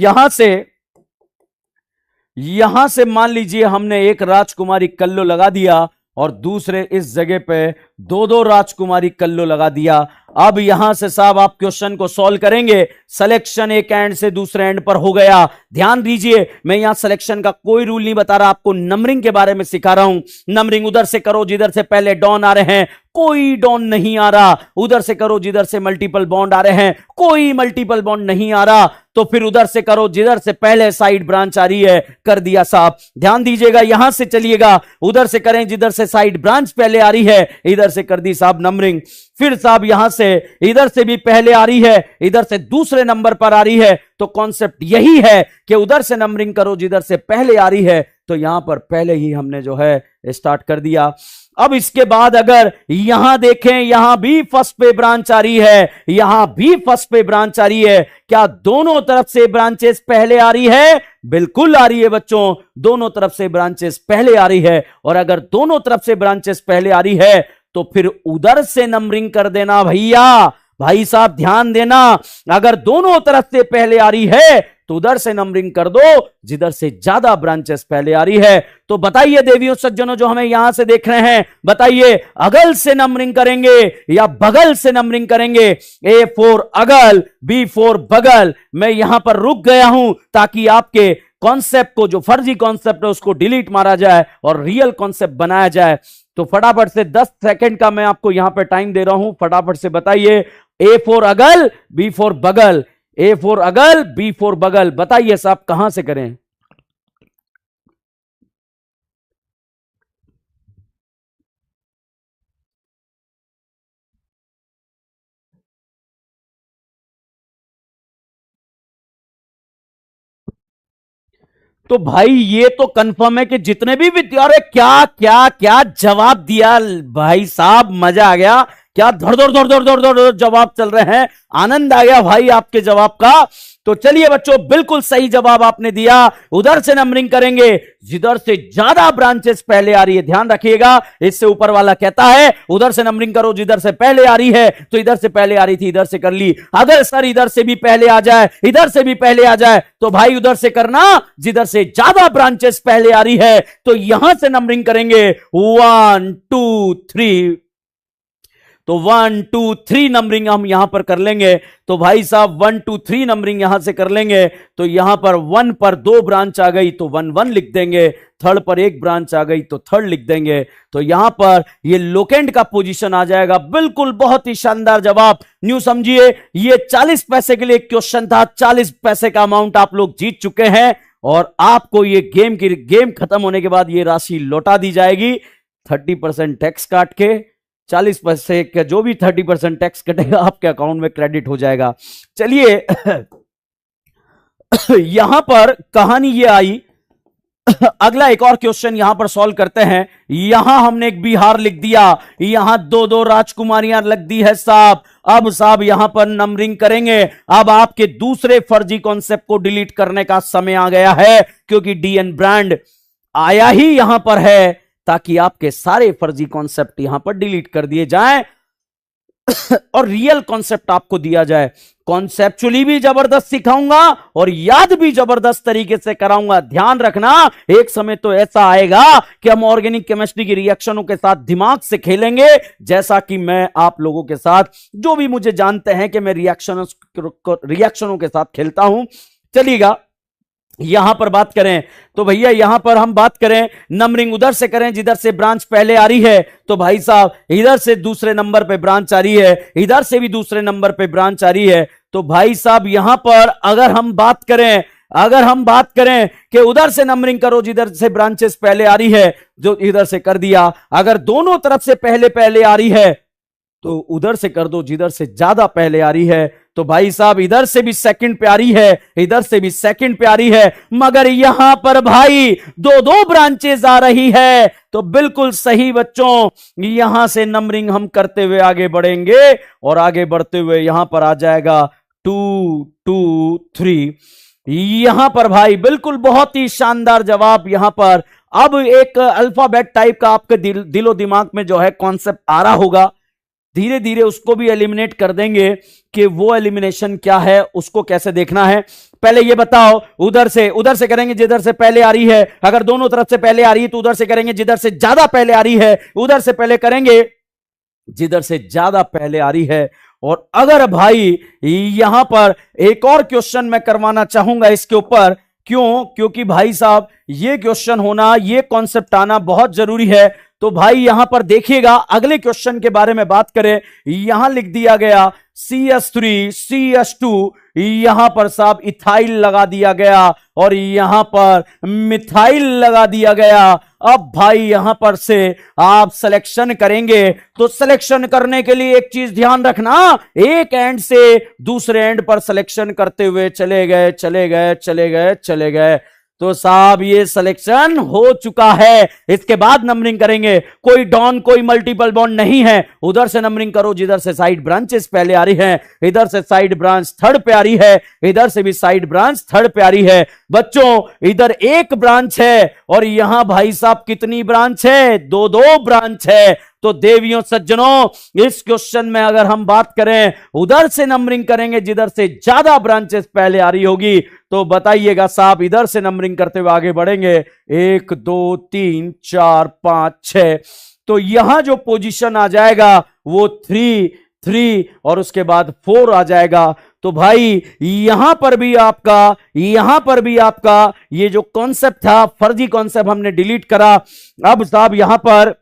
यहां से मान लीजिए हमने एक राजकुमारी कल्लो लगा दिया और दूसरे इस जगह पे 2 राजकुमारी कल्लो लगा दिया। अब यहां से साहब आप क्वेश्चन को सॉल्व करेंगे, सिलेक्शन एक एंड से दूसरे एंड पर हो गया। ध्यान दीजिए, मैं यहां सिलेक्शन का कोई रूल नहीं बता रहा, आपको नंबरिंग के बारे में सिखा रहा हूं। नंबरिंग उधर से करो जिधर से पहले डॉन आ रहे हैं, कोई डॉन नहीं आ रहा, उधर से करो जिधर से मल्टीपल बॉन्ड आ रहे हैं, कोई मल्टीपल बॉन्ड नहीं आ रहा, तो फिर उधर से करो जिधर से पहले साइड ब्रांच आ रही है, कर दिया साहब। ध्यान दीजिएगा, यहां से चलिएगा, उधर से करें जिधर से साइड ब्रांच पहले आ रही है, इधर से कर दी साहब नंबरिंग। फिर साहब यहां से इधर से भी पहले आ रही है, इधर से दूसरे नंबर पर आ रही है, तो कॉन्सेप्ट यही है कि उधर से नंबरिंग करो जिधर से पहले आ रही है, तो यहां पर पहले ही हमने जो है स्टार्ट कर दिया। अब इसके बाद अगर यहां देखें, यहां भी फर्स्ट पे ब्रांच आ रही है, यहां भी फर्स्ट पे ब्रांच आ रही है, क्या दोनों तरफ से ब्रांचेस पहले आ रही है? बिल्कुल आ रही है बच्चों, दोनों तरफ से ब्रांचेस पहले आ रही है। और अगर दोनों तरफ से ब्रांचेस पहले आ रही है तो फिर उधर से नंबरिंग कर देना भैया। भाई साहब ध्यान देना, अगर दोनों तरफ से पहले आ रही है तो उधर से नंबरिंग कर दो जिधर से ज्यादा ब्रांचेस पहले आ रही है। तो बताइए देवियों सज्जनों जो हमें यहां से देख रहे हैं, बताइए अगल से नंबरिंग करेंगे या बगल से नंबरिंग करेंगे? ए फॉर अगल, बी फॉर बगल। मैं यहां पर रुक गया हूं ताकि आपके कॉन्सेप्ट को, जो फर्जी कॉन्सेप्ट है उसको डिलीट मारा जाए और रियल कॉन्सेप्ट बनाया जाए। तो फटाफट से 10 सेकंड का मैं आपको यहां पे टाइम दे रहा हूं, फटाफट से बताइए। ए फॉर अगल, बी फॉर बगल, ए फॉर अगल, बी फॉर बगल, बताइए साहब कहां से करें? तो भाई ये तो कंफर्म है कि जितने भी विद्यार्थी, क्या क्या क्या जवाब दिया भाई साहब, मजा आ गया। क्या धड़ धड़ धड़ धड़ धड़ धड़ जवाब चल रहे हैं, आनंद आ गया भाई आपके जवाब का। तो चलिए बच्चों, बिल्कुल सही जवाब आपने दिया। उधर से नंबरिंग करेंगे जिधर से ज्यादा ब्रांचेस पहले आ रही है। ध्यान रखिएगा, इससे ऊपर वाला कहता है उधर से नंबरिंग करो जिधर से पहले आ रही है, तो इधर से पहले आ रही थी इधर से कर ली। अगर सर इधर से भी पहले आ जाए, इधर से भी पहले आ जाए, तो भाई उधर से करना जिधर से ज्यादा ब्रांचेस पहले आ रही है। तो यहां से नंबरिंग करेंगे 1 2 3, तो 1 2 3 नंबरिंग हम यहां पर कर लेंगे। तो भाई साहब 1 2 3 नंबरिंग यहां से कर लेंगे। तो यहां पर 1 पर 2 ब्रांच आ गई तो 1 1 लिख देंगे, थर्ड पर 1 ब्रांच आ गई तो थर्ड लिख देंगे। तो यहां पर ये लोकेंड का पोजीशन आ जाएगा। बिल्कुल बहुत ही शानदार जवाब। न्यू समझिए, ये 40 पैसे के लिए क्वेश्चन था, 40 पैसे का अमाउंट आप लोग जीत चुके हैं और आपको ये गेम खत्म होने के बाद ये राशि लौटा दी जाएगी 30% टैक्स काट के। 40 पैसे का जो भी 30% टैक्स कटेगा आपके अकाउंट में क्रेडिट हो जाएगा। चलिए यहां पर कहानी ये आई। अगला एक और क्वेश्चन यहां पर सॉल्व करते हैं। यहां हमने एक बिहार लिख दिया, यहां 2 राजकुमारियां लग दी है साहब। अब साहब यहां पर नंबरिंग करेंगे। अब आपके दूसरे फर्जी कॉन्सेप्ट को डिलीट करने का समय आ गया है, क्योंकि डीएन ब्रांड आया ही यहां पर है ताकि आपके सारे फर्जी कॉन्सेप्ट यहां पर डिलीट कर दिए जाएं और रियल कॉन्सेप्ट आपको दिया जाए। कॉन्सेप्चुअली भी जबरदस्त सिखाऊंगा और याद भी जबरदस्त तरीके से कराऊंगा। ध्यान रखना, एक समय तो ऐसा आएगा कि हम ऑर्गेनिक केमिस्ट्री की रिएक्शनों के साथ दिमाग से खेलेंगे, जैसा कि मैं आप लोगों के साथ, जो भी मुझे जानते हैं कि मैं रिएक्शनों के साथ खेलता हूं। चलिएगा यहां पर बात करें तो भैया यहां पर हम बात करें नंबरिंग उधर से करें जिधर से ब्रांच पहले आ रही है। तो भाई साहब इधर से दूसरे नंबर पे ब्रांच आ रही है, इधर से भी दूसरे नंबर पे ब्रांच आ रही है। तो भाई साहब यहां पर अगर हम बात करें कि उधर से नंबरिंग करो जिधर से ब्रांचेस पहले आ रही है, जो इधर से कर दिया। अगर दोनों तरफ से पहले पहले आ रही है तो उधर से कर दो जिधर से ज्यादा पहले आ रही है। तो भाई साहब इधर से भी सेकंड पे आ रही है, इधर से भी सेकंड पे आ रही है, मगर यहां पर भाई 2 ब्रांचेस आ रही है। तो बिल्कुल सही बच्चों, यहां से नंबरिंग हम करते हुए आगे बढ़ेंगे और आगे बढ़ते हुए यहां पर आ जाएगा 2 2 3। यहां पर भाई बिल्कुल बहुत ही शानदार जवाब। यहां पर अब एक अल्फाबेट टाइप का आपके दिलो दिमाग में जो है कॉन्सेप्ट आ रहा होगा, धीरे धीरे उसको भी एलिमिनेट कर देंगे कि वो एलिमिनेशन क्या है, उसको कैसे देखना है। पहले ये बताओ, उधर से करेंगे जिधर से पहले आ रही है। अगर दोनों तरफ से पहले आ रही है तो उधर से करेंगे जिधर से ज्यादा पहले आ रही है, उधर से पहले करेंगे जिधर से ज्यादा पहले आ रही है। और अगर भाई यहां पर एक और क्वेश्चन मैं करवाना चाहूंगा इसके ऊपर, क्योंकि भाई साहब ये क्वेश्चन होना, ये कॉन्सेप्ट आना बहुत जरूरी है। तो भाई यहां पर देखिएगा, अगले क्वेश्चन के बारे में बात करें, यहां लिख दिया गया CH3 CH2, यहां पर साहब इथाइल लगा दिया गया और यहां पर मिथाइल लगा दिया गया। अब भाई यहां पर से आप सिलेक्शन करेंगे, तो सिलेक्शन करने के लिए एक चीज ध्यान रखना, एक एंड से दूसरे एंड पर सिलेक्शन करते हुए चले गए। तो साहब ये सिलेक्शन हो चुका है। इसके बाद नंबरिंग करेंगे। कोई डॉन कोई मल्टीपल बॉन्ड नहीं है। उधर से नंबरिंग करो जिधर से साइड ब्रांचेस पहले आ रही हैं। इधर से साइड ब्रांच थर्ड पे आ रही है, इधर से भी साइड ब्रांच थर्ड पे आ रही है। बच्चों इधर एक ब्रांच है और यहां भाई साहब कितनी ब्रांच है? दो दो ब्रांच है। तो देवियों सज्जनों इस क्वेश्चन में अगर हम बात करें उधर से नंबरिंग करेंगे जिधर से ज्यादा ब्रांचेस पहले आ रही होगी। तो बताइएगा साहब इधर से नंबरिंग करते हुए आगे बढ़ेंगे। 1 2 3 4 5 6। तो यहां जो पोजीशन आ जाएगा वो 3 3 और उसके बाद 4 आ जाएगा। तो भाई यहां पर भी आपका ये जो कॉन्सेप्ट था फर्जी कॉन्सेप्ट हमने डिलीट करा। अब साहब यहां पर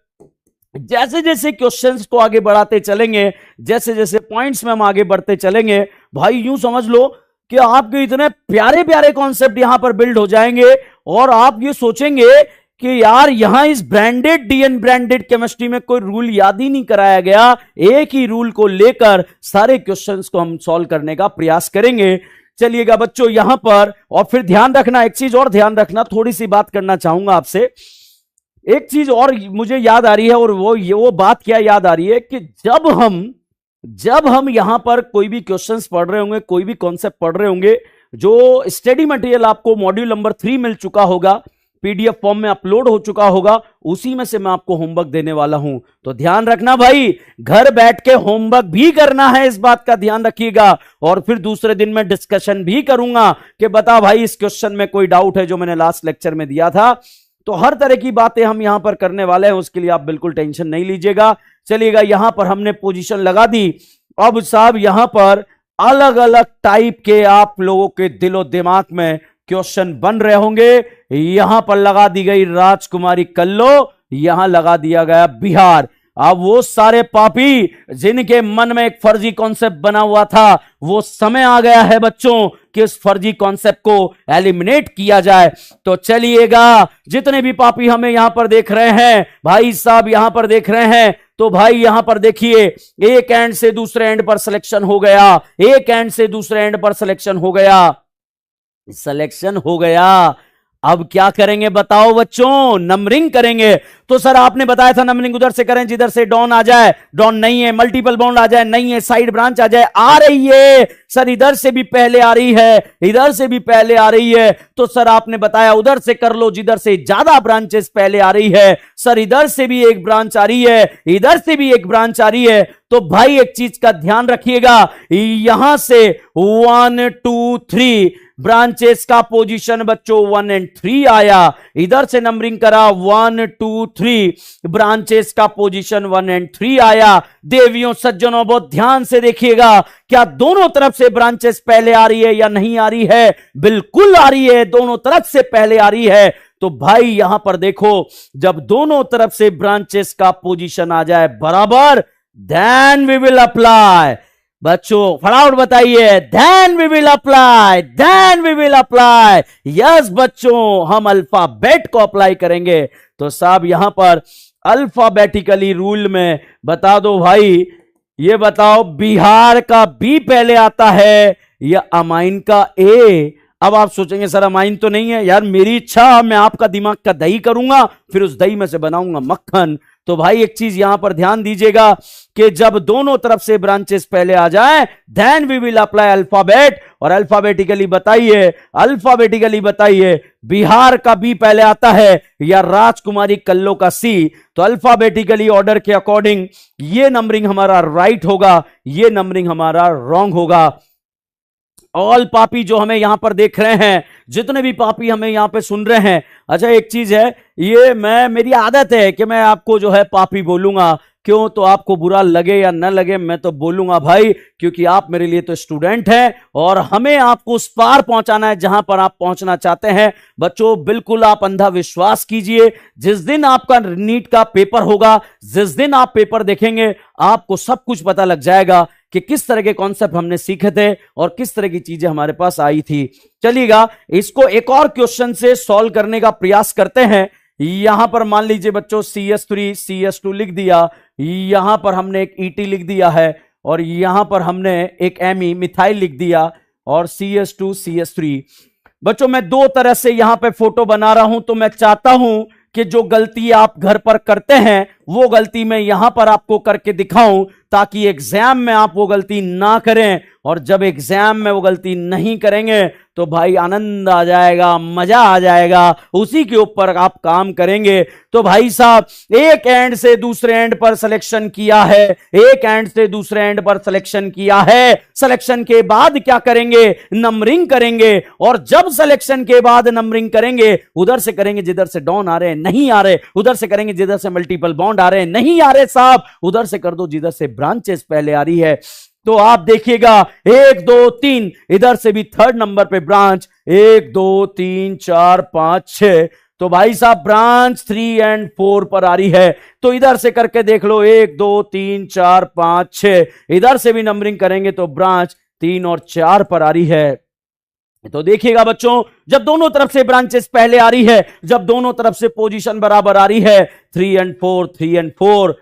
जैसे जैसे क्वेश्चंस को आगे बढ़ाते चलेंगे, जैसे जैसे पॉइंट्स में हम आगे बढ़ते चलेंगे, भाई यूं समझ लो कि आपके इतने प्यारे प्यारे कॉन्सेप्ट यहां पर बिल्ड हो जाएंगे और आप ये सोचेंगे कि यार यहां इस ब्रांडेड डी अनब्रांडेड केमिस्ट्री में कोई रूल याद ही नहीं कराया गया। एक ही रूल को लेकर सारे क्वेश्चंस को हम सॉल्व करने का प्रयास करेंगे। चलिएगा बच्चों यहां पर, और फिर ध्यान रखना, एक चीज और ध्यान रखना, थोड़ी सी बात करना चाहूंगा आपसे। एक चीज और मुझे याद आ रही है और वो बात क्या याद आ रही है कि जब हम यहां पर कोई भी क्वेश्चंस पढ़ रहे होंगे, कोई भी कॉन्सेप्ट पढ़ रहे होंगे, जो स्टडी मटेरियल आपको मॉड्यूल नंबर 3 मिल चुका होगा, पीडीएफ फॉर्म में अपलोड हो चुका होगा, उसी में से मैं आपको होमवर्क देने वाला हूं। तो ध्यान रखना भाई, घर बैठ के होमवर्क भी करना है, इस बात का ध्यान रखिएगा। और फिर दूसरे दिन मैं डिस्कशन भी करूंगा कि बता भाई इस क्वेश्चन में कोई डाउट है जो मैंने लास्ट लेक्चर में दिया था। तो हर तरह की बातें हम यहां पर करने वाले हैं, उसके लिए आप बिल्कुल टेंशन नहीं लीजिएगा। चलिएगा यहां पर हमने पोजीशन लगा दी। अब साहब यहां पर अलग अलग टाइप के आप लोगों के दिलो दिमाग में क्वेश्चन बन रहे होंगे। यहां पर लगा दी गई राजकुमारी कल्लो, यहां लगा दिया गया बिहार। अब वो सारे पापी जिनके मन में एक फर्जी कॉन्सेप्ट बना हुआ था, वो समय आ गया है बच्चों कि इस फर्जी कॉन्सेप्ट को एलिमिनेट किया जाए। तो चलिएगा जितने भी पापी हमें यहां पर देख रहे हैं, भाई साहब यहां पर देख रहे हैं, तो भाई यहां पर देखिए एक एंड से दूसरे एंड पर सिलेक्शन हो गया, एक एंड से दूसरे एंड पर सिलेक्शन हो गया। अब क्या करेंगे बताओ बच्चों? नंबरिंग करेंगे। तो सर आपने बताया था नंबरिंग उधर से करें जिधर से डॉन आ जाए, डॉन नहीं है, मल्टीपल बॉन्ड आ जाए, नहीं है, साइड ब्रांच आ जाए, आ रही है सर, इधर से भी पहले आ रही है, इधर से भी पहले आ रही है। तो सर आपने बताया उधर से कर लो जिधर से ज्यादा ब्रांचेस पहले आ रही है। सर इधर से भी एक ब्रांच आ रही है, इधर से भी एक ब्रांच आ रही है। तो भाई एक चीज का ध्यान रखिएगा, यहां से 1 2 3 ब्रांचेस का पोजीशन बच्चों 1 और 3 आया। इधर से नंबरिंग करा 1 2 3 ब्रांचेस का पोजीशन 1 और 3 आया। देवियों सज्जनों बहुत ध्यान से देखिएगा, क्या दोनों तरफ से ब्रांचेस पहले आ रही है या नहीं आ रही है? बिल्कुल आ रही है, दोनों तरफ से पहले आ रही है। तो भाई यहां पर देखो, जब दोनों तरफ से ब्रांचेस का पोजीशन आ जाए बराबर, देन वी विल अप्लाई। बच्चों फटाफट बताइए, then we will apply. Yes बच्चों, हम अल्फाबेट को अप्लाई करेंगे। तो साहब यहां पर अल्फाबेटिकली रूल में बता दो भाई, ये बताओ बिहार का बी पहले आता है या अमाइन का ए? अब आप सोचेंगे सर अमाइन तो नहीं है। यार मेरी इच्छा, मैं आपका दिमाग का दही करूंगा, फिर उस दही में से बनाऊंगा मक्खन। तो भाई एक चीज यहां पर ध्यान दीजिएगा कि जब दोनों तरफ से ब्रांचेस पहले आ जाएं, then we will apply alphabet. और अल्फाबेटिकली बताइए बिहार का बी पहले आता है या राजकुमारी कल्लो का सी? तो अल्फाबेटिकली ऑर्डर के अकॉर्डिंग ये नंबरिंग हमारा राइट होगा, ये नंबरिंग हमारा रॉन्ग होगा। ऑल पापी जो हमें यहां पर देख रहे हैं, जितने भी पापी हमें यहां पे सुन रहे हैं, अच्छा एक चीज है, ये मेरी आदत है कि मैं आपको जो है पापी बोलूंगा। क्यों? तो आपको बुरा लगे या न लगे, मैं तो बोलूंगा भाई, क्योंकि आप मेरे लिए तो स्टूडेंट हैं और हमें आपको उस पार पहुंचाना है जहां पर आप पहुंचना चाहते हैं। बच्चों बिल्कुल आप अंधा विश्वास कीजिए, जिस दिन आपका नीट का पेपर होगा, जिस दिन आप पेपर देखेंगे, आपको सब कुछ पता लग जाएगा कि किस तरह के कॉन्सेप्ट हमने सीखे थे और किस तरह की चीजें हमारे पास आई थी। चलिएगा इसको एक और क्वेश्चन से सॉल्व करने का प्रयास करते हैं। यहां पर मान लीजिए बच्चों CS3 CS2 लिख दिया, यहां पर हमने एक ET लिख दिया है और यहां पर हमने एक ME मिथाइल लिख दिया और CS2 CS3। बच्चों मैं दो तरह से यहां पे फोटो बना रहा हूं, तो मैं चाहता हूं कि जो गलती आप घर पर करते हैं वो गलती मैं यहां पर आपको करके दिखाऊं, ताकि एग्जाम में आप वो गलती ना करें। और जब एग्जाम में वो गलती नहीं करेंगे तो भाई आनंद आ जाएगा, मजा आ जाएगा, उसी के ऊपर आप काम करेंगे। तो भाई साहब एक एंड से दूसरे एंड पर सिलेक्शन किया है, एक एंड से दूसरे एंड पर सिलेक्शन किया है। सिलेक्शन के बाद क्या करेंगे? नंबरिंग करेंगे। और जब सिलेक्शन के बाद नंबरिंग करेंगे, उधर से करेंगे जिधर से डॉन आ रहे हैं, नहीं आ रहे, उधर से करेंगे जिधर से मल्टीपल बॉन्ड आ रहे हैं, नहीं आ रहे साहब, उधर से कर दो जिधर से ब्रांचेस पहले आ रही है। तो आप देखिएगा 1 2 3, इधर से भी थर्ड नंबर पे ब्रांच 1 2 3 4 5 6। तो भाई साहब ब्रांच 3 और 4 पर आ रही है। तो इधर से करके देख लो 1 2 3 4 5 6, इधर से भी नंबरिंग करेंगे तो ब्रांच 3 और 4 पर आ रही है। तो देखिएगा बच्चों, जब दोनों तरफ से ब्रांचेस पहले आ रही है, जब दोनों तरफ से पोजीशन बराबर आ रही है 3 और 4, 3 और 4,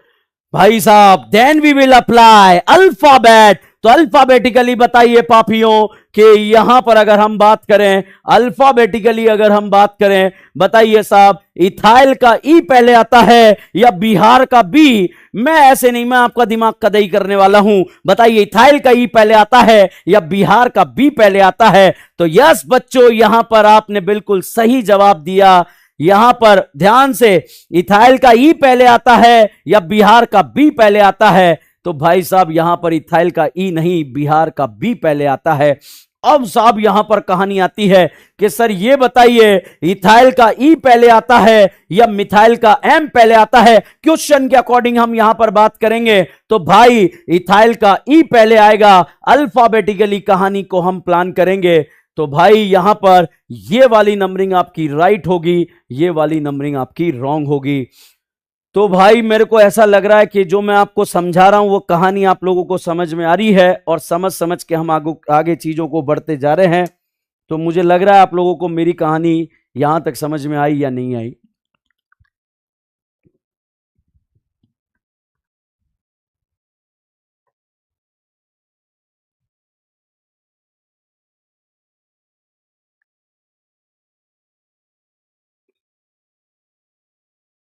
भाई साहब then we will apply alphabet. तो अल्फाबेटिकली बताइए पापियों कि यहां पर अगर हम बात करें, अल्फाबेटिकली अगर हम बात करें, बताइए साहब इथाइल का ई पहले आता है या बिहार का बी? मैं ऐसे नहीं, मैं आपका दिमाग कदई करने वाला हूं। बताइए इथाइल का ई पहले आता है या बिहार का बी पहले आता है? तो यस बच्चों, यहां पर आपने बिल्कुल सही जवाब दिया। यहां पर ध्यान से, इथाइल का ई पहले आता है या बिहार का बी पहले आता है? तो भाई साहब यहां पर इथाइल का ई नहीं, बिहार का बी पहले आता है। अब साहब यहां पर कहानी आती है कि सर ये बताइए इथाइल का ई पहले आता है या मिथाइल का एम पहले आता है? क्वेश्चन के अकॉर्डिंग हम यहां पर बात करेंगे तो भाई इथाइल का ई पहले आएगा। अल्फाबेटिकली कहानी को हम प्लान करेंगे तो भाई यहां पर ये वाली नंबरिंग आपकी राइट होगी, ये वाली नंबरिंग आपकी रॉन्ग होगी। तो भाई मेरे को ऐसा लग रहा है कि जो मैं आपको समझा रहा हूं वो कहानी आप लोगों को समझ में आ रही है, और समझ समझ के हम आगे चीजों को बढ़ते जा रहे हैं। तो मुझे लग रहा है आप लोगों को मेरी कहानी यहां तक समझ में आई या नहीं आई?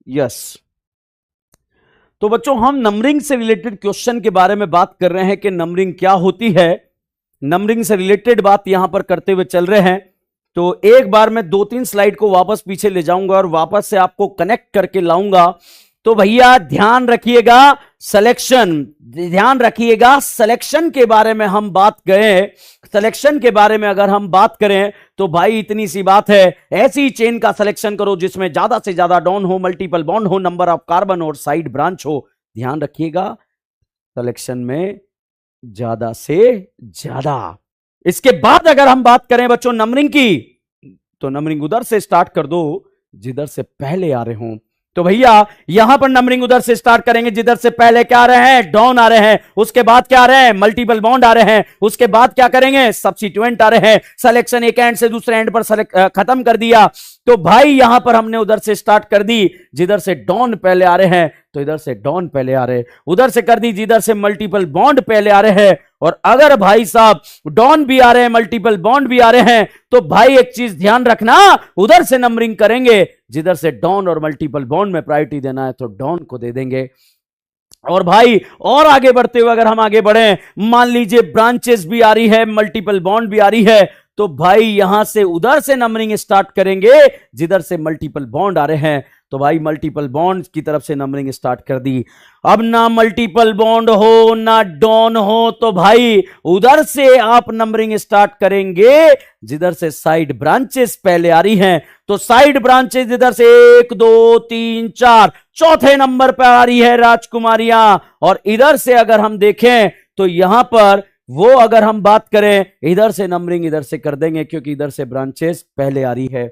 यस। तो बच्चों हम नंबरिंग से रिलेटेड क्वेश्चन के बारे में बात कर रहे हैं कि नंबरिंग क्या होती है। नंबरिंग से रिलेटेड बात यहां पर करते हुए चल रहे हैं। तो एक बार मैं 2-3 स्लाइड को वापस पीछे ले जाऊंगा और वापस से आपको कनेक्ट करके लाऊंगा। तो भैया ध्यान रखिएगा, सिलेक्शन, ध्यान रखिएगा, सिलेक्शन के बारे में हम बात करें, सिलेक्शन के बारे में अगर हम बात करें तो भाई इतनी सी बात है, ऐसी चेन का सिलेक्शन करो जिसमें ज्यादा से ज्यादा डॉन हो, मल्टीपल बॉन्ड हो, नंबर ऑफ कार्बन और साइड ब्रांच हो। ध्यान रखिएगा सिलेक्शन में ज्यादा से ज्यादा। इसके बाद अगर हम बात करें बच्चों नंबरिंग की, तो नंबरिंग उधर से स्टार्ट कर दो जिधर से पहले आ रहे हो। तो भैया यहां पर नंबरिंग उधर से स्टार्ट करेंगे जिधर से पहले क्या आ रहे हैं? डॉन आ रहे हैं। उसके बाद क्या आ रहे हैं? मल्टीपल बॉन्ड आ रहे हैं। उसके बाद क्या करेंगे? सब्स्टिट्यूएंट आ रहे हैं। सिलेक्शन एक एंड से दूसरे एंड पर खत्म कर दिया। तो भाई यहां पर हमने उधर से स्टार्ट कर दी जिधर से डॉन पहले आ रहे हैं, तो इधर से डॉन पहले आ रहे हैं। उधर से कर दी जिधर से मल्टीपल बॉन्ड पहले आ रहे हैं। और अगर भाई साहब डॉन भी आ रहे हैं, मल्टीपल बॉन्ड भी आ रहे हैं, तो भाई एक चीज ध्यान रखना, उधर से नंबरिंग करेंगे जिधर से डॉन और मल्टीपल बॉन्ड में प्रायोरिटी देना है तो डॉन को दे देंगे। और भाई और आगे बढ़ते हुए अगर हम आगे बढ़े, मान लीजिए ब्रांचेस भी आ रही है, मल्टीपल बॉन्ड भी आ रही है, तो भाई यहां से उधर से नंबरिंग स्टार्ट करेंगे जिधर से मल्टीपल बॉन्ड आ रहे हैं। तो भाई मल्टीपल बॉन्ड की तरफ से नंबरिंग स्टार्ट कर दी। अब ना मल्टीपल बॉन्ड हो ना डॉन हो, तो भाई उधर से आप नंबरिंग स्टार्ट करेंगे जिधर से साइड ब्रांचेस पहले आ रही हैं। तो साइड ब्रांचेस इधर से 1 2 3 4, चौथे नंबर पर आ रही है राजकुमारियां। और इधर से अगर हम देखें तो यहां पर वो अगर हम बात करें, इधर से नंबरिंग इधर से कर देंगे क्योंकि इधर से ब्रांचेस पहले आ रही है।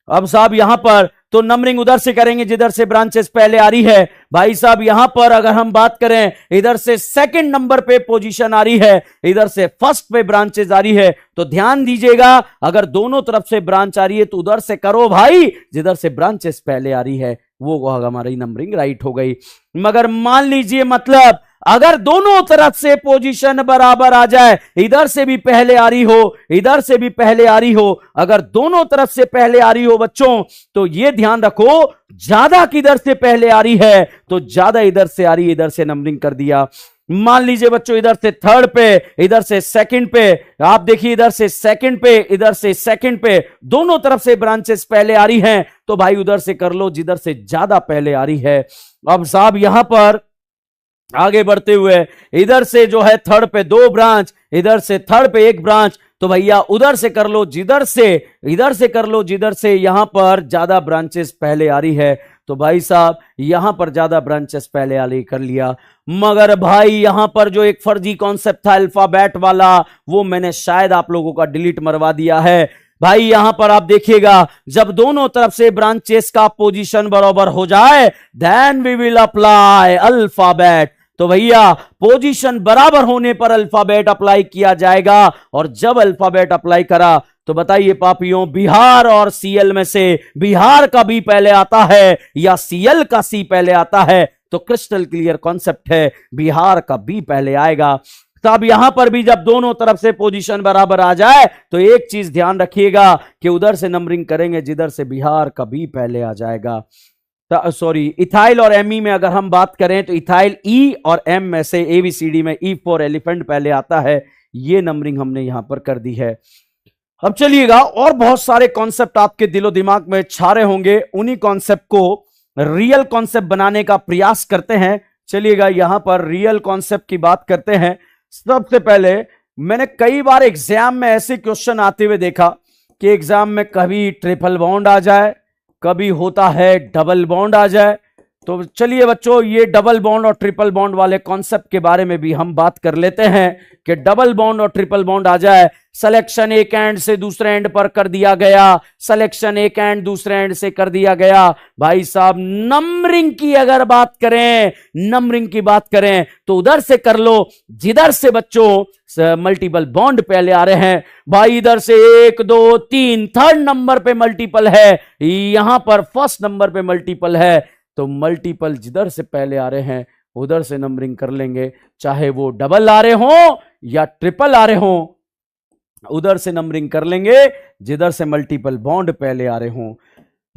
अब साहब यहां पर तो नंबरिंग उधर से करेंगे जिधर से ब्रांचेस पहले आ रही है। भाई साहब यहां पर अगर हम बात करें, इधर से सेकंड नंबर पे पोजीशन आ रही है, इधर से फर्स्ट पे ब्रांचेस आ रही है। तो ध्यान दीजिएगा, अगर दोनों तरफ से ब्रांच आ रही है तो उधर से करो भाई जिधर से ब्रांचेस पहले आ रही है, वो हमारी नंबरिंग राइट हो गई। मगर मान लीजिए मतलब अगर दोनों तरफ से पोजीशन बराबर आ जाए, इधर से भी पहले आ रही हो, इधर से भी पहले आ रही हो, अगर दोनों तरफ से पहले आ रही हो बच्चों, तो यह ध्यान रखो ज्यादा किधर से पहले आ रही है तो ज्यादा इधर से आ रही है, इधर से नंबरिंग कर दिया। मान लीजिए बच्चों इधर से थर्ड पे, इधर से सेकंड पे, आप देखिए इधर से सेकंड पे, इधर से सेकंड पे, दोनों तरफ से ब्रांचेस पहले आ रही हैं, तो भाई उधर से कर लो जिधर से ज्यादा पहले आ रही है। अब साहब यहां पर आगे बढ़ते हुए इधर से जो है थर्ड पे 2 ब्रांच, इधर से थर्ड पे 1 ब्रांच, तो भैया उधर से कर लो जिधर से, इधर से कर लो जिधर से यहां पर ज्यादा ब्रांचेस पहले आ रही है, तो भाई साहब यहां पर ज्यादा ब्रांचेस पहले आ रही कर लिया। मगर भाई यहां पर जो एक फर्जी कॉन्सेप्ट था अल्फाबेट वाला, वो मैंने शायद आप लोगों का डिलीट मरवा दिया है। भाई यहां पर आप देखिएगा जब दोनों तरफ से ब्रांचेस का पोजीशन बराबर हो जाए then we will apply alphabet, तो भैया पोजीशन बराबर होने पर अल्फाबेट अप्लाई किया जाएगा। और जब अल्फाबेट अप्लाई करा तो बताइए पापियों, बिहार और सीएल में से बिहार का बी पहले आता है या सीएल का सी पहले आता है, तो क्रिस्टल क्लियर कॉन्सेप्ट है, बिहार का बी पहले आएगा। तो अब यहां पर भी जब दोनों तरफ से पोजीशन बराबर आ जाए तो एक चीज ध्यान रखिएगा कि उधर से नंबरिंग करेंगे जिधर से बिहार का बी पहले आ जाएगा। सॉरी, इथाइल और एमई में अगर हम बात करें तो इथाइल ई और एम में से एबीसीडी में ई फॉर एलिफेंट पहले आता है, ये नंबरिंग हमने यहां पर कर दी है। अब चलिएगा और बहुत सारे कॉन्सेप्ट आपके दिलो दिमाग में छा रहे होंगे, उन्हीं कॉन्सेप्ट को रियल कॉन्सेप्ट बनाने का प्रयास करते हैं। चलिएगा यहां पर रियल कॉन्सेप्ट की बात करते हैं। सबसे पहले मैंने कई बार एग्जाम में ऐसे क्वेश्चन आते हुए देखा कि एग्जाम में कभी ट्रिपल बॉन्ड आ जाए, कभी होता है डबल बॉन्ड आ जाए। तो चलिए बच्चों ये डबल बॉन्ड और ट्रिपल बॉन्ड वाले कॉन्सेप्ट के बारे में भी हम बात कर लेते हैं कि डबल बॉन्ड और ट्रिपल बॉन्ड आ जाए, सिलेक्शन एक एंड से दूसरे एंड पर कर दिया गया, सिलेक्शन एक एंड दूसरे एंड से कर दिया गया। भाई साहब नंबरिंग की अगर बात करें, नंबरिंग की बात करें तो उधर से कर लो जिधर से बच्चों मल्टीपल बॉन्ड पहले आ रहे हैं। भाई इधर से 1 2 3 थर्ड नंबर पे मल्टीपल है, यहां पर फर्स्ट नंबर पे मल्टीपल है, तो मल्टीपल जिधर से पहले आ रहे हैं उधर से नंबरिंग कर लेंगे, चाहे वो डबल आ रहे हो या ट्रिपल आ रहे हो, उधर से नंबरिंग कर लेंगे जिधर से मल्टीपल बॉन्ड पहले आ रहे हो।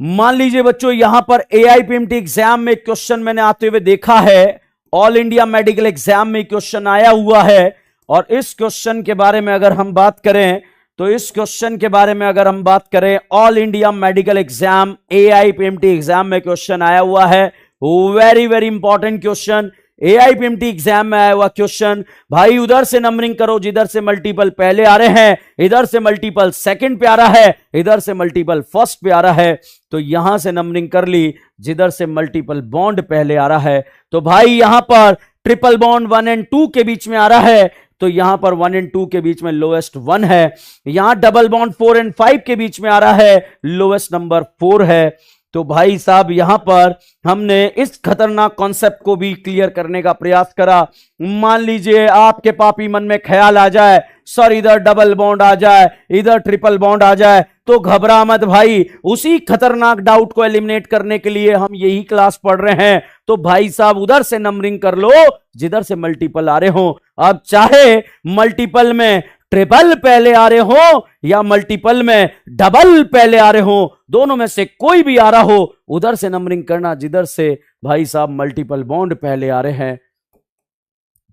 मान लीजिए बच्चों यहां पर एआईपीएमटी एग्जाम में क्वेश्चन मैंने आते हुए देखा है, ऑल इंडिया मेडिकल एग्जाम में क्वेश्चन आया हुआ है, और इस क्वेश्चन के बारे में अगर हम बात करें तो इस क्वेश्चन के बारे में अगर हम बात करें, all India medical exam AIPMT exam में क्वेश्चन आया हुआ है, very very important question, AIPMT exam में आया हुआ क्वेश्चन। भाई उधर से नंबरिंग करो जिधर से मल्टीपल पहले आ रहे हैं, इधर से मल्टीपल सेकंड पे आ रहा है, इधर से मल्टीपल फर्स्ट पे आ रहा है, तो यहां से नंबरिंग कर ली जिधर से मल्टीपल बॉन्ड पहले आ रहा है। तो भाई यहां पर ट्रिपल बॉन्ड 1 और 2 के बीच में आ रहा है, तो यहां पर 1 और 2 के बीच में लोएस्ट 1 है। यहां डबल बॉन्ड 4 और 5 के बीच में आ रहा है, लोएस्ट नंबर 4 है। तो भाई साहब यहां पर हमने इस खतरनाक कॉन्सेप्ट को भी क्लियर करने का प्रयास करा। मान लीजिए आपके पापी मन में ख्याल आ जाए सर इधर डबल बॉन्ड आ जाए, इधर ट्रिपल बॉन्ड आ जाए, तो घबरा मत भाई, उसी खतरनाक डाउट को एलिमिनेट करने के लिए हम यही क्लास पढ़ रहे हैं। तो भाई साहब उधर से नंबरिंग कर लो जिधर से मल्टीपल आ रहे हो। अब चाहे मल्टीपल में ट्रिपल पहले आ रहे हो या मल्टीपल में डबल पहले आ रहे हो, दोनों में से कोई भी आ रहा हो, उधर से नंबरिंग करना जिधर से भाई साहब मल्टीपल बॉन्ड पहले आ रहे हैं।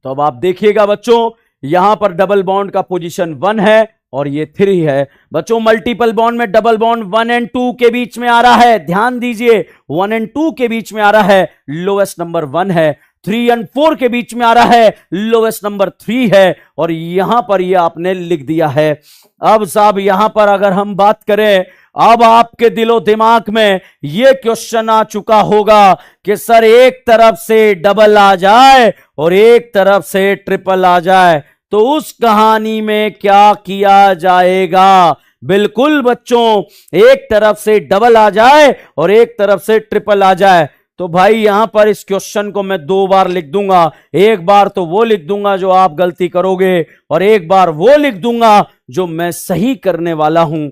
तो अब आप देखिएगा बच्चों यहां पर डबल बॉन्ड का पोजीशन 1 है और ये 3 है। बच्चों मल्टीपल बॉन्ड में डबल बॉन्ड 1 और 2 के बीच में आ रहा है, ध्यान दीजिए 1 और 2 के बीच में आ रहा है, लोएस्ट नंबर 1 है। 3 और 4 के बीच में आ रहा है, लोएस्ट नंबर 3 है, और यहां पर ये आपने लिख दिया है। अब साहब यहां पर अगर हम बात करें, अब आपके दिलो दिमाग में ये क्वेश्चन आ चुका होगा कि सर एक तरफ से डबल आ जाए और एक तरफ से ट्रिपल आ जाए, तो उस कहानी में क्या किया जाएगा। बिल्कुल बच्चों, एक तरफ से डबल आ जाए और एक तरफ से ट्रिपल आ जाए, तो भाई यहां पर इस क्वेश्चन को मैं 2 बार लिख दूंगा। एक बार तो वो लिख दूंगा जो आप गलती करोगे और एक बार वो लिख दूंगा जो मैं सही करने वाला हूं।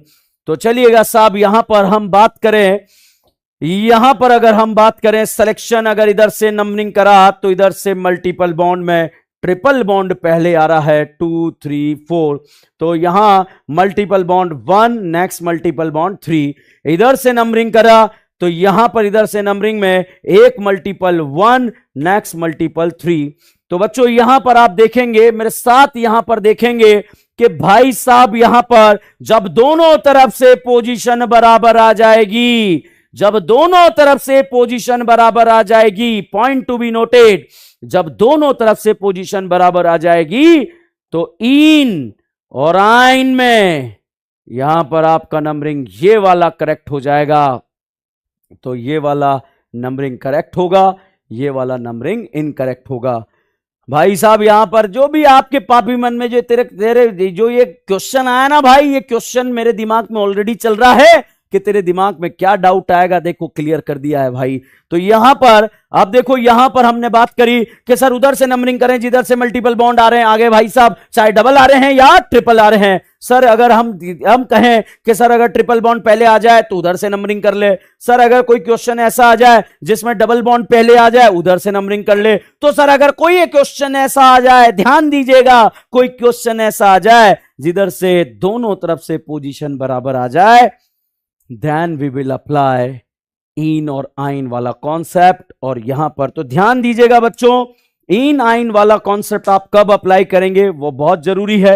तो चलिएगा साहब यहां पर हम बात करें यहां पर अगर हम बात करें सिलेक्शन, अगर इधर से नंबरिंग करा तो इधर से मल्टीपल बॉन्ड में ट्रिपल बॉन्ड पहले आ रहा है 2 3 4, तो यहां multiple bond 1, next multiple bond 3। इधर से नंबरिंग करा तो यहां पर इधर से नंबरिंग में एक मल्टीपल 1, नेक्स्ट मल्टीपल 3। तो बच्चों यहां पर आप देखेंगे, मेरे साथ यहां पर देखेंगे कि भाई साहब यहां पर जब दोनों तरफ से पोजीशन बराबर आ जाएगी, जब दोनों तरफ से पोजीशन बराबर आ जाएगी, पॉइंट टू बी नोटेड, जब दोनों तरफ से पोजीशन बराबर आ जाएगी तो इन और आइन में यहां पर आपका नंबरिंग ये वाला करेक्ट हो जाएगा। तो ये वाला नंबरिंग करेक्ट होगा, ये वाला नंबरिंग इनकरेक्ट होगा। भाई साहब यहां पर जो भी आपके पापी मन में जो तेरे जो ये क्वेश्चन आया ना भाई, ये क्वेश्चन मेरे दिमाग में ऑलरेडी चल रहा है कि तेरे दिमाग में क्या डाउट आएगा, देखो क्लियर कर दिया है भाई। तो यहां पर आप देखो, यहां पर हमने बात करी कि सर उधर से नंबरिंग करें जिधर से मल्टीपल बॉन्ड आ रहे हैं, आगे भाई साहब चाहे डबल आ रहे हैं या ट्रिपल आ रहे हैं। सर अगर हम कहें कि सर अगर ट्रिपल बॉन्ड पहले आ जाए तो उधर से नंबरिंग कर ले, सर अगर कोई क्वेश्चन ऐसा आ जाए जिसमें डबल बॉन्ड पहले आ जाए उधर से नंबरिंग कर ले। तो सर अगर कोई क्वेश्चन ऐसा आ जाए, ध्यान दीजिएगा, कोई क्वेश्चन ऐसा आ जाए जिधर से दोनों तरफ से पोजीशन बराबर आ जाए, then we will apply in और आइन वाला कॉन्सेप्ट। और यहां पर तो ध्यान दीजिएगा बच्चों, इन आइन वाला कॉन्सेप्ट आप कब अप्लाई करेंगे वो बहुत जरूरी है।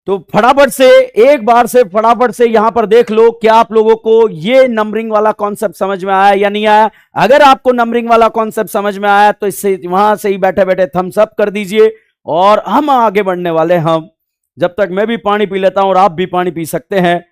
तो फटाफट से एक बार से फटाफट से यहां पर देख लो क्या आप लोगों को ये नंबरिंग वाला कॉन्सेप्ट समझ में आया या नहीं आया। अगर आपको नंबरिंग वाला कॉन्सेप्ट समझ में आया तो इससे वहां से ही बैठे बैठे थम्स अप कर दीजिए और हम आगे बढ़ने वाले। हम जब तक मैं भी पानी पी लेता हूं और आप भी पानी पी सकते हैं।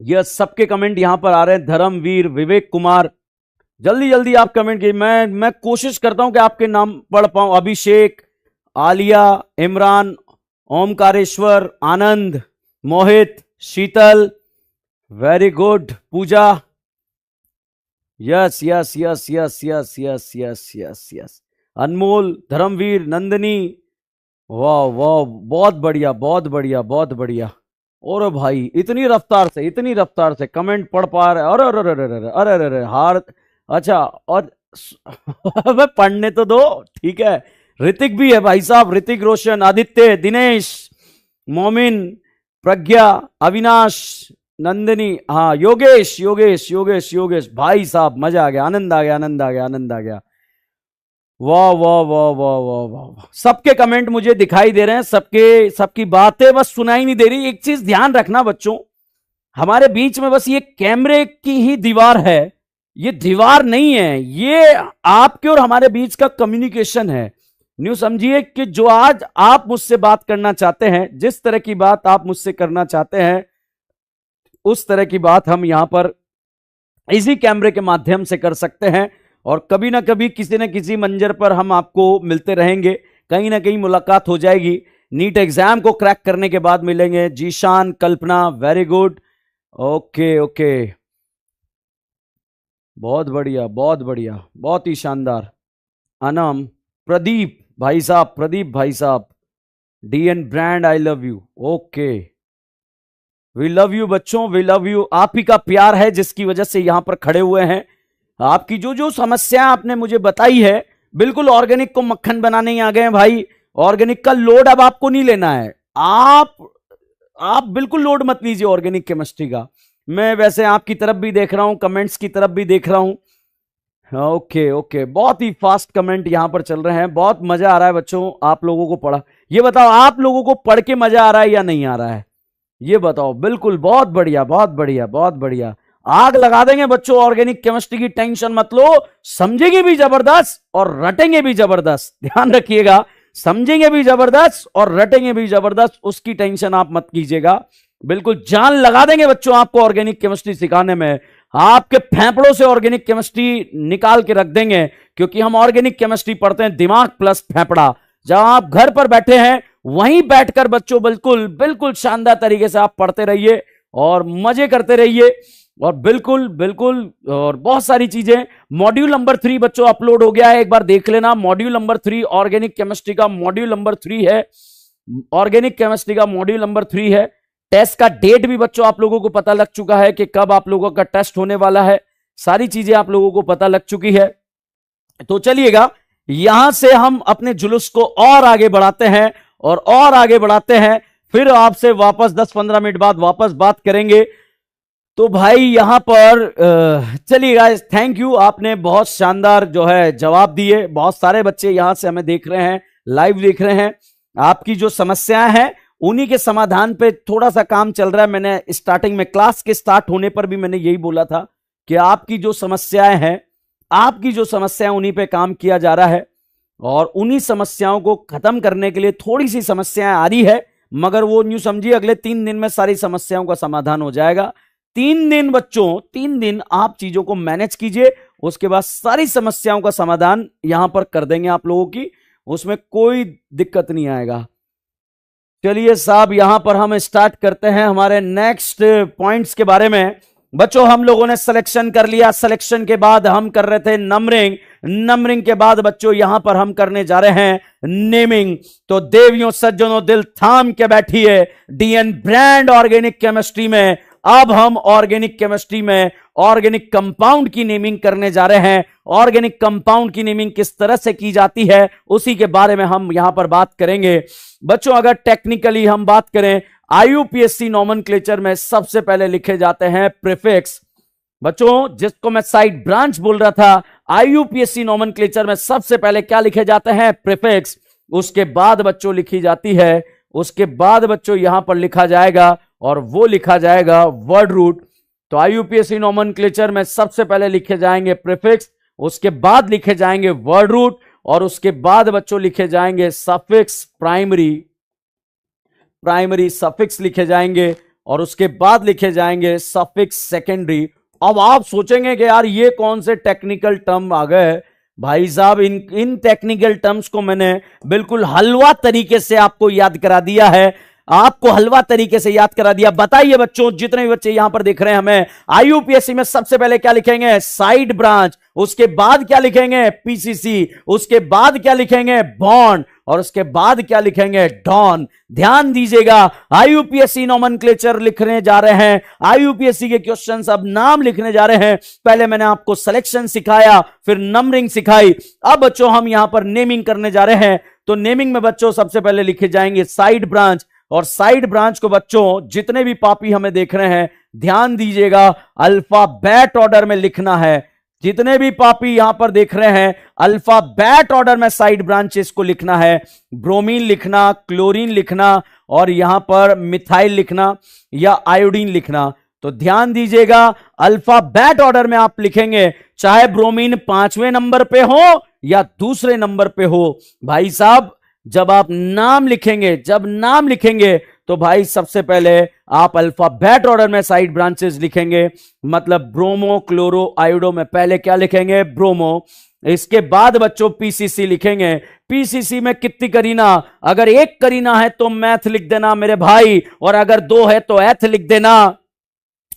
यह सबके कमेंट यहां पर आ रहे हैं, धर्मवीर, विवेक कुमार, जल्दी जल्दी आप कमेंट कीजिए। मैं कोशिश करता हूं कि आपके नाम पढ़ पाऊं। Abhishek, Alia, Imran, Omkareshwar, Anand, Mohit, Sheetal, very good, Pooja, yes yes yes yes yes yes yes yes yes, Anmol, Dharmveer, Nandini, वाह वाह, बहुत बढ़िया बहुत बढ़िया बहुत बढ़िया। और भाई इतनी रफ्तार से कमेंट पढ़ पा रहे, अरे अरे अरे अरे अरे अरे अरे हार, अच्छा और पढ़ने तो दो, ठीक है। ऋतिक भी है भाई साहब, ऋतिक रोशन, आदित्य, दिनेश, मोमिन, प्रज्ञा, अविनाश, नंदिनी, हाँ योगेश योगेश योगेश योगेश, भाई साहब मजा आ गया, आनंद आ गया आनंद आ गया आनंद आ गया। वाह वाह वाह वाह वाह वाह, सबके कमेंट मुझे दिखाई दे रहे हैं, सबकी बातें बस सुनाई नहीं दे रही। एक चीज ध्यान रखना बच्चों, हमारे बीच में बस ये कैमरे की ही दीवार है, ये दीवार नहीं है, ये आपके और हमारे बीच का कम्युनिकेशन है। न्यू समझिए कि जो आज आप मुझसे बात करना चाहते हैं, जिस तरह की बात आप मुझसे करना चाहते हैं, उस तरह की बात हम यहां पर इसी कैमरे के माध्यम से कर सकते हैं। और कभी ना कभी किसी न किसी मंजर पर हम आपको मिलते रहेंगे, कहीं ना कहीं मुलाकात हो जाएगी। नीट एग्जाम को क्रैक करने के बाद मिलेंगे। जीशान, कल्पना, वेरी गुड, ओके ओके, बहुत बढ़िया बहुत बढ़िया, बहुत ही शानदार। अनम, प्रदीप भाई साहब, प्रदीप भाई साहब, DN brand, I love you, okay, we love you बच्चों, वी लव यू। आप ही का प्यार है जिसकी वजह से यहां पर खड़े हुए हैं। आपकी जो जो समस्या आपने मुझे बताई है, बिल्कुल ऑर्गेनिक को मक्खन बनाने ही आ गए हैं भाई। ऑर्गेनिक का लोड अब आपको नहीं लेना है, आप बिल्कुल लोड मत लीजिए ऑर्गेनिक केमिस्ट्री का। मैं वैसे आपकी तरफ भी देख रहा हूं, कमेंट्स की तरफ भी देख रहा हूं। ओके ओके, बहुत ही फास्ट कमेंट यहां पर चल रहे हैं, बहुत मजा आ रहा है बच्चों आप लोगों को पढ़ा। ये बताओ आप लोगों को पढ़ के मजा आ रहा है या नहीं आ रहा है, ये बताओ। बिल्कुल, बहुत बढ़िया बहुत बढ़िया बहुत बढ़िया, आग लगा देंगे बच्चों ऑर्गेनिक केमिस्ट्री की, टेंशन मत लो। समझेंगे भी जबरदस्त और रटेंगे भी जबरदस्त, ध्यान रखिएगा, समझेंगे भी जबरदस्त और रटेंगे भी जबरदस्त, उसकी टेंशन आप मत कीजिएगा। बिल्कुल जान लगा देंगे बच्चों आपको ऑर्गेनिक केमिस्ट्री सिखाने में, आपके फेफड़ों से ऑर्गेनिक केमिस्ट्री निकाल के रख देंगे, क्योंकि हम ऑर्गेनिक केमिस्ट्री पढ़ते हैं दिमाग प्लस फेफड़ा। जब आप घर पर बैठे हैं वहीं बैठकर बच्चों बिल्कुल बिल्कुल शानदार तरीके से आप पढ़ते रहिए और मजे करते रहिए। और बिल्कुल बिल्कुल, और बहुत सारी चीजें। मॉड्यूल नंबर 3 बच्चों अपलोड हो गया है, एक बार देख लेना। मॉड्यूल नंबर 3 ऑर्गेनिक केमिस्ट्री का मॉड्यूल नंबर 3 है। ऑर्गेनिक केमिस्ट्री का मॉड्यूल नंबर 3 है। टेस्ट का डेट भी बच्चों आप लोगों को पता लग चुका है कि कब आप लोगों का टेस्ट होने वाला है। सारी चीजें आप लोगों को पता लग चुकी है। तो चलिएगा, यहां से हम अपने जुलूस को और आगे बढ़ाते हैं और आगे बढ़ाते हैं। फिर आपसे वापस 10-15 मिनट बाद वापस बात करेंगे। तो भाई यहां पर चलिए गाइस, थैंक यू, आपने बहुत शानदार जो है जवाब दिए। बहुत सारे बच्चे यहां से हमें देख रहे हैं, लाइव देख रहे हैं। आपकी जो समस्याएं हैं उन्हीं के समाधान पे थोड़ा सा काम चल रहा है। मैंने स्टार्टिंग में, क्लास के स्टार्ट होने पर भी मैंने यही बोला था कि आपकी जो समस्याएं हैं, आपकी जो समस्याएं, उन्हीं पे काम किया जा रहा है। और उन्हीं समस्याओं को खत्म करने के लिए थोड़ी सी समस्याएं आ रही है, मगर वो न्यू समझिए अगले 3 दिन में सारी समस्याओं का समाधान हो जाएगा। 3 दिन बच्चों, 3 दिन आप चीजों को मैनेज कीजिए, उसके बाद सारी समस्याओं का समाधान यहां पर कर देंगे आप लोगों की, उसमें कोई दिक्कत नहीं आएगा। चलिए साहब, यहां पर हम स्टार्ट करते हैं हमारे नेक्स्ट पॉइंट्स के बारे में। बच्चों हम लोगों ने सिलेक्शन कर लिया, सिलेक्शन के बाद हम कर रहे थे नंबरिंग, नंबरिंग के बाद बच्चों यहां पर हम करने जा रहे हैं नेमिंग। तो देवियों सज्जनों दिल थाम के बैठिए, डीएन ब्रांड ऑर्गेनिक केमिस्ट्री में अब हम ऑर्गेनिक केमिस्ट्री में ऑर्गेनिक कंपाउंड की नेमिंग करने जा रहे हैं। ऑर्गेनिक कंपाउंड की नेमिंग किस तरह से की जाती है उसी के बारे में हम यहां पर बात करेंगे। बच्चों अगर टेक्निकली हम बात करें, आईयूपीएससी नोमेनक्लेचर में सबसे पहले लिखे जाते हैं प्रीफिक्स। बच्चों जिसको मैं साइड ब्रांच बोल रहा था, आईयूपीएससी नोमेनक्लेचर में सबसे पहले क्या लिखे जाते हैं? प्रीफिक्स। उसके बाद बच्चों लिखी जाती है, उसके बाद बच्चों यहां पर लिखा जाएगा और वो लिखा जाएगा वर्ड रूट। तो आईयूपीएससी नोमेनक्लेचर में सबसे पहले लिखे जाएंगे प्रीफिक्स, उसके बाद लिखे जाएंगे वर्ड रूट, और उसके बाद बच्चों लिखे जाएंगे सफिक्स, प्राइमरी सफिक्स लिखे जाएंगे, और उसके बाद लिखे जाएंगे सफिक्स सेकेंडरी। अब आप सोचेंगे कि यार ये कौन से टेक्निकल टर्म आ गए? भाई साहब इन टेक्निकल टर्म्स को मैंने बिल्कुल हलवा तरीके से आपको याद करा दिया है, आपको हलवा तरीके से याद करा दिया। बताइए बच्चों, जितने भी बच्चे यहां पर देख रहे हैं हमें, आईयूपीएससी में सबसे पहले क्या लिखेंगे? Side branch. उसके बाद क्या लिखेंगे? पीसीसी। उसके बाद क्या लिखेंगे? बॉन्ड। और उसके बाद क्या लिखेंगे? डॉन। ध्यान दीजिएगा, आईयूपीएससी नोमेनक्लेचर लिखने जा रहे हैं, आईयूपीएससी के क्वेश्चंस अब नाम लिखने जा रहे हैं। पहले मैंने आपको सिलेक्शन सिखाया, फिर नंबरिंग सिखाई, अब बच्चों हम यहां पर नेमिंग करने जा रहे हैं। तो नेमिंग में बच्चों सबसे पहले लिखे जाएंगे साइड ब्रांच, और साइड ब्रांच को बच्चों जितने भी पापी हमें देख रहे हैं ध्यान दीजिएगा, अल्फाबेट ऑर्डर में लिखना है। जितने भी पापी यहां पर देख रहे हैं अल्फाबेट ऑर्डर में साइड ब्रांचेस को लिखना है। ब्रोमीन लिखना, क्लोरीन लिखना, और यहां पर मिथाइल लिखना या आयोडीन लिखना। तो ध्यान दीजिएगा, अल्फाबेट ऑर्डर में आप लिखेंगे, चाहे ब्रोमीन 5वें नंबर पे हो या दूसरे नंबर पे हो। भाई साहब जब आप नाम लिखेंगे, जब नाम लिखेंगे तो भाई सबसे पहले आप अल्फाबेट ऑर्डर में साइड ब्रांचेस लिखेंगे। मतलब ब्रोमो, क्लोरो, आयोडो में पहले क्या लिखेंगे? ब्रोमो। इसके बाद बच्चों पीसीसी लिखेंगे। पीसीसी में कितनी करीना? अगर 1 करीना है तो मैथ लिख देना मेरे भाई, और अगर 2 है तो एथ लिख देना,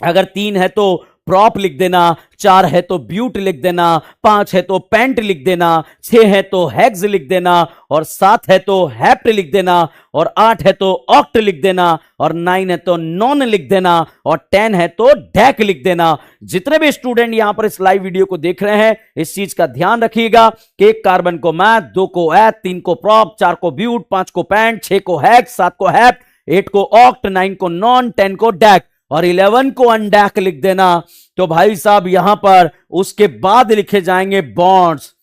अगर 3 है तो प्रॉप लिख देना, 4 है तो ब्यूट लिख देना, 5 है तो पेंट लिख देना, 6 है तो हेक्स लिख देना, और 7 है तो हेप्ट लिख देना, और 8 है तो ऑक्ट लिख देना, और 9 है तो नॉन लिख देना, और 10 है तो डेक लिख देना। जितने भी स्टूडेंट यहां पर इस लाइव वीडियो को देख रहे हैं इस चीज का ध्यान रखिएगा कि 1 कार्बन को मैथ, 2 को एथ, 3 को प्रॉप, 4 को ब्यूट, 5 को पेंट, 6 को हेक्स, 7 को हेप्ट, 8 को ऑक्ट, 9 को नॉन, 10 को डेक, और 11 को अनडैक लिख देना। तो भाई साहब यहां पर उसके बाद लिखे जाएंगे बॉन्ड्स।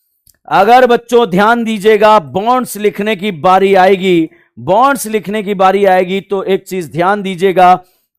अगर बच्चों ध्यान दीजिएगा, बॉन्ड्स लिखने की बारी आएगी, बॉन्ड्स लिखने की बारी आएगी तो एक चीज ध्यान दीजिएगा,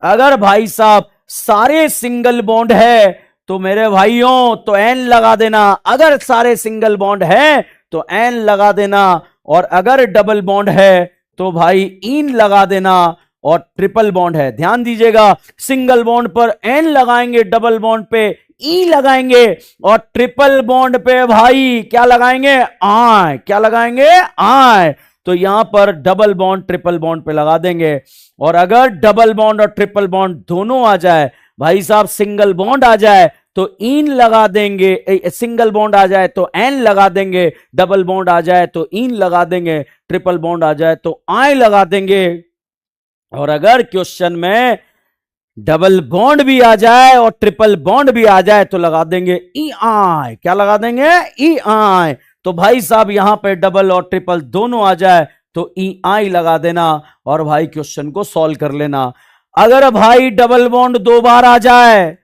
अगर भाई साहब सारे सिंगल बॉन्ड है तो मेरे भाइयों तो एन लगा देना, अगर सारे सिंगल बॉन्ड है तो एन लगा देना, और अगर डबल बॉन्ड है तो भाई इन लगा देना, और ट्रिपल बॉन्ड है ध्यान दीजिएगा, सिंगल बॉन्ड पर एन लगाएंगे, डबल बॉन्ड पे ई लगाएंगे, और ट्रिपल बॉन्ड पे भाई क्या लगाएंगे? आय। क्या लगाएंगे? आय। तो यहां पर डबल बॉन्ड ट्रिपल बॉन्ड पे लगा देंगे, और अगर डबल बॉन्ड और ट्रिपल बॉन्ड दोनों आ जाए, भाई साहब सिंगल बॉन्ड आ जाए तो इन लगा देंगे, सिंगल बॉन्ड आ जाए तो एन लगा देंगे, डबल बॉन्ड आ जाए तो इन लगा देंगे, ट्रिपल बॉन्ड आ जाए तो आई लगा देंगे। और अगर क्वेश्चन में डबल बॉन्ड भी आ जाए और ट्रिपल बॉन्ड भी आ जाए तो लगा देंगे ई आई। क्या लगा देंगे? ई आई। तो भाई साहब यहां पे डबल और ट्रिपल दोनों आ जाए तो ई आई लगा देना और भाई क्वेश्चन को सॉल्व कर लेना। अगर भाई डबल बॉन्ड 2 बार आ जाए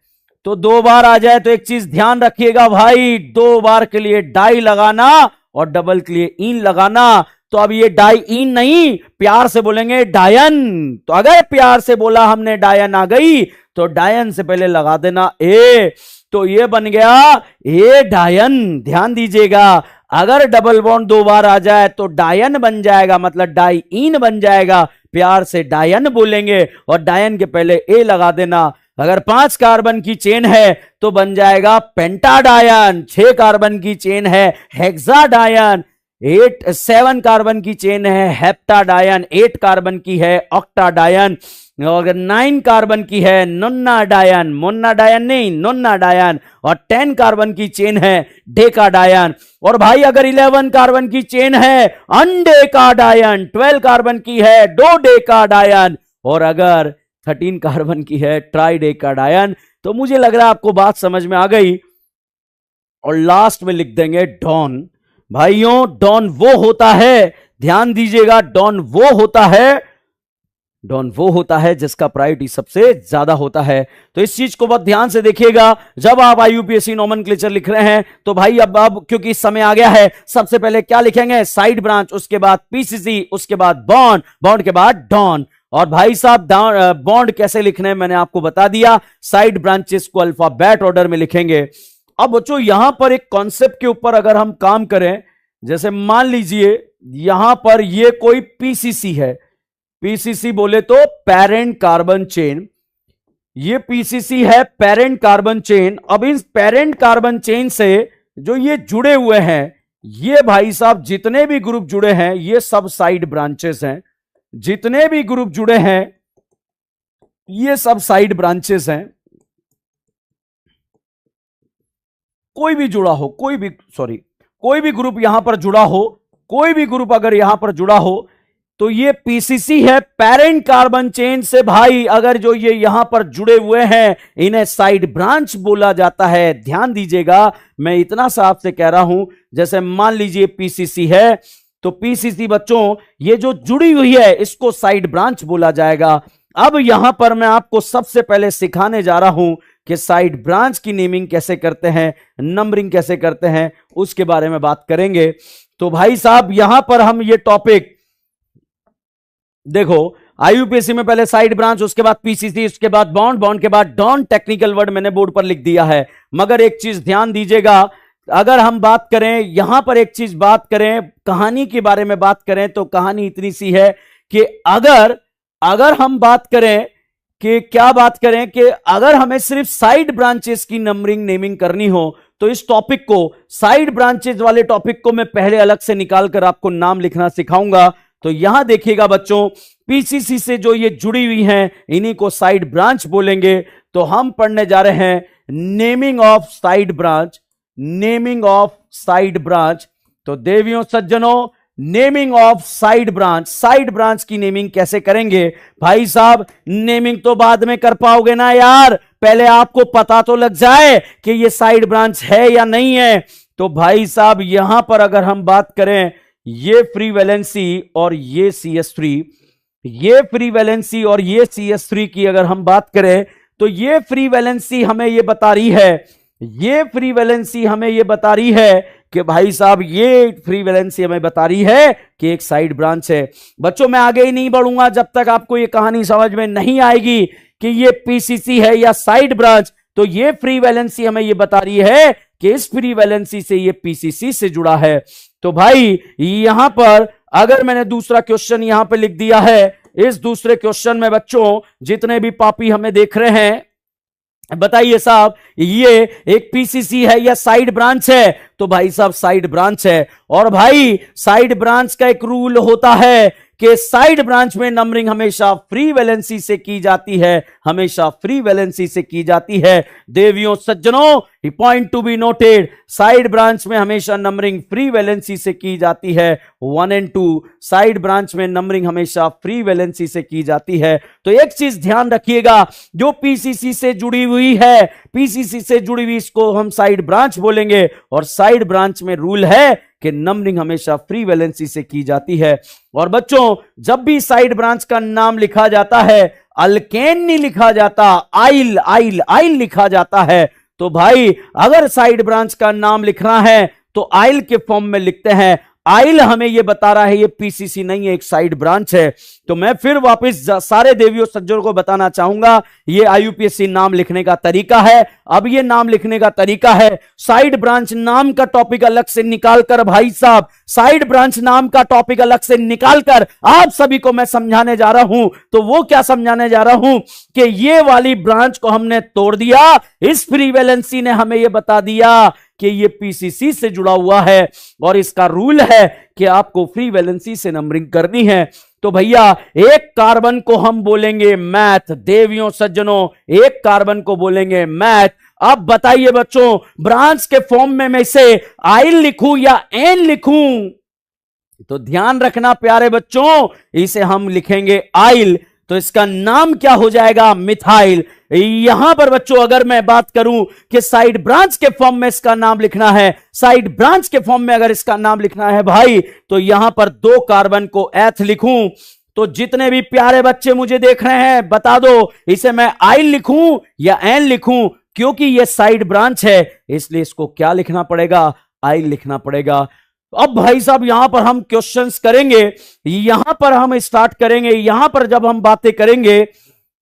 तो 2 बार आ जाए तो एक चीज ध्यान रखिएगा भाई, 2 बार के लिए डाई लगाना और डबल के लिए इन लगाना। तो अब ये डाई इन नहीं, प्यार से बोलेंगे डायन। तो अगर प्यार से बोला हमने डायन आ गई तो डायन से पहले लगा देना ए। तो ये बन गया ए डायन। ध्यान दीजिएगा, अगर डबल बॉन्ड 2 बार आ जाए तो डायन बन जाएगा, मतलब डाई इन बन जाएगा। प्यार से डायन बोलेंगे और डायन के पहले ए लगा देना। अगर 5 कार्बन की चेन है तो बन जाएगा पेंटाडायन। 6 कार्बन की चेन है हेक्साडायन। 7 कार्बन की चेन है हेप्टाडायन। 8 कार्बन की है ऑक्टाडायन। और 9 कार्बन की है नोन्नाडायन। मोन्नाडायन नहीं, नोन्नाडायन। और 10 कार्बन की चेन है डेकाडायन। और भाई अगर 11 कार्बन की चेन है अनडेकाडायन। 12 कार्बन की है डोडेकाडायन। और अगर 13 कार्बन की है ट्राइडेकाडायन। तो मुझे लग रहा है आपको बात समझ में आ गई। और लास्ट में लिख देंगे डॉन। भाइयों डॉन वो होता है, ध्यान दीजिएगा, डॉन वो होता है जिसका प्रायोरिटी सबसे ज्यादा होता है। तो इस चीज को बहुत ध्यान से देखिएगा जब आप आईयूपीएससी नोमेनक्लेचर लिख रहे हैं। तो भाई अब क्योंकि समय आ गया है, सबसे पहले क्या लिखेंगे? साइड ब्रांच, उसके बाद पीसीसी, उसके बाद बॉन्ड, बॉन्ड के बाद डॉन। और भाई साहब बॉन्ड कैसे लिखने हैं मैंने आपको बता दिया। साइड ब्रांचेस को अल्फाबेट ऑर्डर में लिखेंगे। अब बच्चों यहां पर एक कॉन्सेप्ट के ऊपर अगर हम काम करें, जैसे मान लीजिए यहां पर ये कोई पीसीसी है। पीसीसी बोले तो पेरेंट कार्बन चेन। ये पीसीसी है पेरेंट कार्बन चेन। अब इस पेरेंट कार्बन चेन से जो ये जुड़े हुए हैं, ये भाई साहब जितने भी ग्रुप जुड़े हैं ये सब साइड ब्रांचेस हैं। जितने भी ग्रुप जुड़े हैं ये सब साइड ब्रांचेस हैं। कोई भी जुड़ा हो, कोई भी ग्रुप यहां पर जुड़ा हो, कोई भी ग्रुप अगर यहां पर जुड़ा हो तो ये पीसीसी है पेरेंट कार्बन चेन से। भाई अगर जो ये यहां पर जुड़े हुए हैं इन्हें साइड ब्रांच बोला जाता है। ध्यान दीजिएगा, मैं इतना सा आपसे कह रहा हूं, जैसे मान लीजिए पीसीसी है तो पीसीसी बच्चों ये जो जुड़ी हुई है इसको साइड ब्रांच बोला जाएगा। अब यहां पर मैं आपको सबसे पहले सिखाने जा रहा हूं कि साइड ब्रांच की नेमिंग कैसे करते हैं, नंबरिंग कैसे करते हैं, उसके बारे में बात करेंगे। तो भाई साहब यहां पर हम ये टॉपिक देखो, आईयूपीएससी में पहले साइड ब्रांच, उसके बाद पीसीसी, उसके बाद बॉन्ड, बॉन्ड के बाद डॉन। टेक्निकल वर्ड मैंने बोर्ड पर लिख दिया है। मगर एक चीज ध्यान दीजिएगा, अगर हम बात करें यहां पर एक चीज बात करें, कहानी के बारे में बात करें तो कहानी इतनी सी है कि अगर हम बात करें कि क्या बात करें कि अगर हमें सिर्फ साइड ब्रांचेस की नंबरिंग नेमिंग करनी हो तो इस टॉपिक को, साइड ब्रांचेस वाले टॉपिक को मैं पहले अलग से निकालकर आपको नाम लिखना सिखाऊंगा। तो यहां देखिएगा बच्चों, पीसीसी से जो ये जुड़ी हुई हैं इन्हीं को साइड ब्रांच बोलेंगे। तो हम पढ़ने जा रहे हैं naming of side branch, naming of side branch. तो देवियों सज्जनों, naming of side branch, side branch की नेमिंग कैसे करेंगे? भाई साहब नेमिंग तो बाद में कर पाओगे ना यार, पहले आपको पता तो लग जाए कि ये साइड ब्रांच है या नहीं है। तो भाई साहब यहां पर अगर हम बात करें, ये फ्री वैलेंसी और ये CS3, ये फ्री वैलेंसी और ये CS3 की अगर हम बात करें तो ये फ्री वैलेंसी हमें ये बता रही है, ये फ्री वैलेंसी हमें ये बता रही है कि भाई साहब ये फ्री वैलेंसी हमें बता रही है कि एक साइड ब्रांच है। बच्चों मैं आगे ही नहीं बढ़ूंगा जब तक आपको ये कहानी समझ में नहीं आएगी कि ये पीसीसी है या साइड ब्रांच। तो ये फ्री वैलेंसी हमें ये बता रही है कि इस फ्री वैलेंसी से ये पीसीसी से जुड़ा है। तो भाई यहां पर अगर मैंने दूसरा क्वेश्चन यहां पे लिख दिया है, इस दूसरे क्वेश्चन में बच्चों जितने भी पापी हमें देख रहे हैं बताइए साहब ये एक पीसीसी है या साइड ब्रांच है? तो भाई साहब साइड ब्रांच है। और भाई साइड ब्रांच का एक रूल होता है कि साइड ब्रांच में नंबरिंग हमेशा फ्री वैलेंसी से की जाती है, हमेशा फ्री वैलेंसी से की जाती है। देवियों सज्जनों, point to be noted, side branch में हमेशा नंबरिंग फ्री वैलेंसी से की जाती है। 1 एंड 2 साइड ब्रांच में नंबरिंग हमेशा फ्री वैलेंसी से की जाती है। तो एक चीज ध्यान रखिएगा, जो पीसीसी से जुड़ी हुई है, पीसीसी से जुड़ी हुई इसको हम साइड ब्रांच बोलेंगे, और साइड ब्रांच में रूल है कि नंबरिंग हमेशा फ्री वैलेंसी से की जाती है। और बच्चों, जब भी साइड ब्रांच का नाम लिखा जाता है, अल्केन नहीं लिखा जाता, आइल आइल आइल लिखा जाता है। तो भाई अगर साइड ब्रांच का नाम लिखना है तो आइल के फॉर्म में लिखते हैं। आइल हमें यह बता रहा है ये पीसीसी नहीं है, एक साइड ब्रांच है। तो मैं फिर वापस सारे देवियों सज्जनों को बताना चाहूंगा, ये आईयूपीएससी नाम लिखने का तरीका है। अब ये नाम लिखने का तरीका है, साइड ब्रांच नाम का टॉपिक अलग से निकालकर, भाई साहब साइड ब्रांच नाम का टॉपिक अलग से निकालकर आप सभी को मैं समझाने जा रहा हूं। तो वो क्या समझाने जा रहा हूं कि ये वाली ब्रांच को हमने तोड़ दिया, इस फ्री वैलेंसी ने हमें यह बता दिया कि ये पीसीसी से जुड़ा हुआ है और इसका रूल है कि आपको फ्री वैलेंसी से नंबरिंग करनी है। तो भैया एक कार्बन को हम बोलेंगे मैथ, देवियों सज्जनों एक कार्बन को बोलेंगे मैथ। अब बताइए बच्चों, ब्रांच के फॉर्म में मैं इसे आइल लिखूं या एन लिखूं? तो ध्यान रखना प्यारे बच्चों, इसे हम लिखेंगे आइल, तो इसका नाम क्या हो जाएगा? मिथाइल। यहां पर बच्चों अगर मैं बात करूं कि साइड ब्रांच के फॉर्म में इसका नाम लिखना है, साइड ब्रांच के फॉर्म में अगर इसका नाम लिखना है भाई, तो यहां पर 2 कार्बन को एथ लिखूं। तो जितने भी प्यारे बच्चे मुझे देख रहे हैं बता दो, इसे मैं आइल लिखूं या एन लिखूं? क्योंकि यह साइड ब्रांच है इसलिए इसको क्या लिखना पड़ेगा? आइल लिखना पड़ेगा। अब भाई साहब यहां पर हम क्वेश्चंस करेंगे, यहां पर हम स्टार्ट करेंगे। यहां पर जब हम बातें करेंगे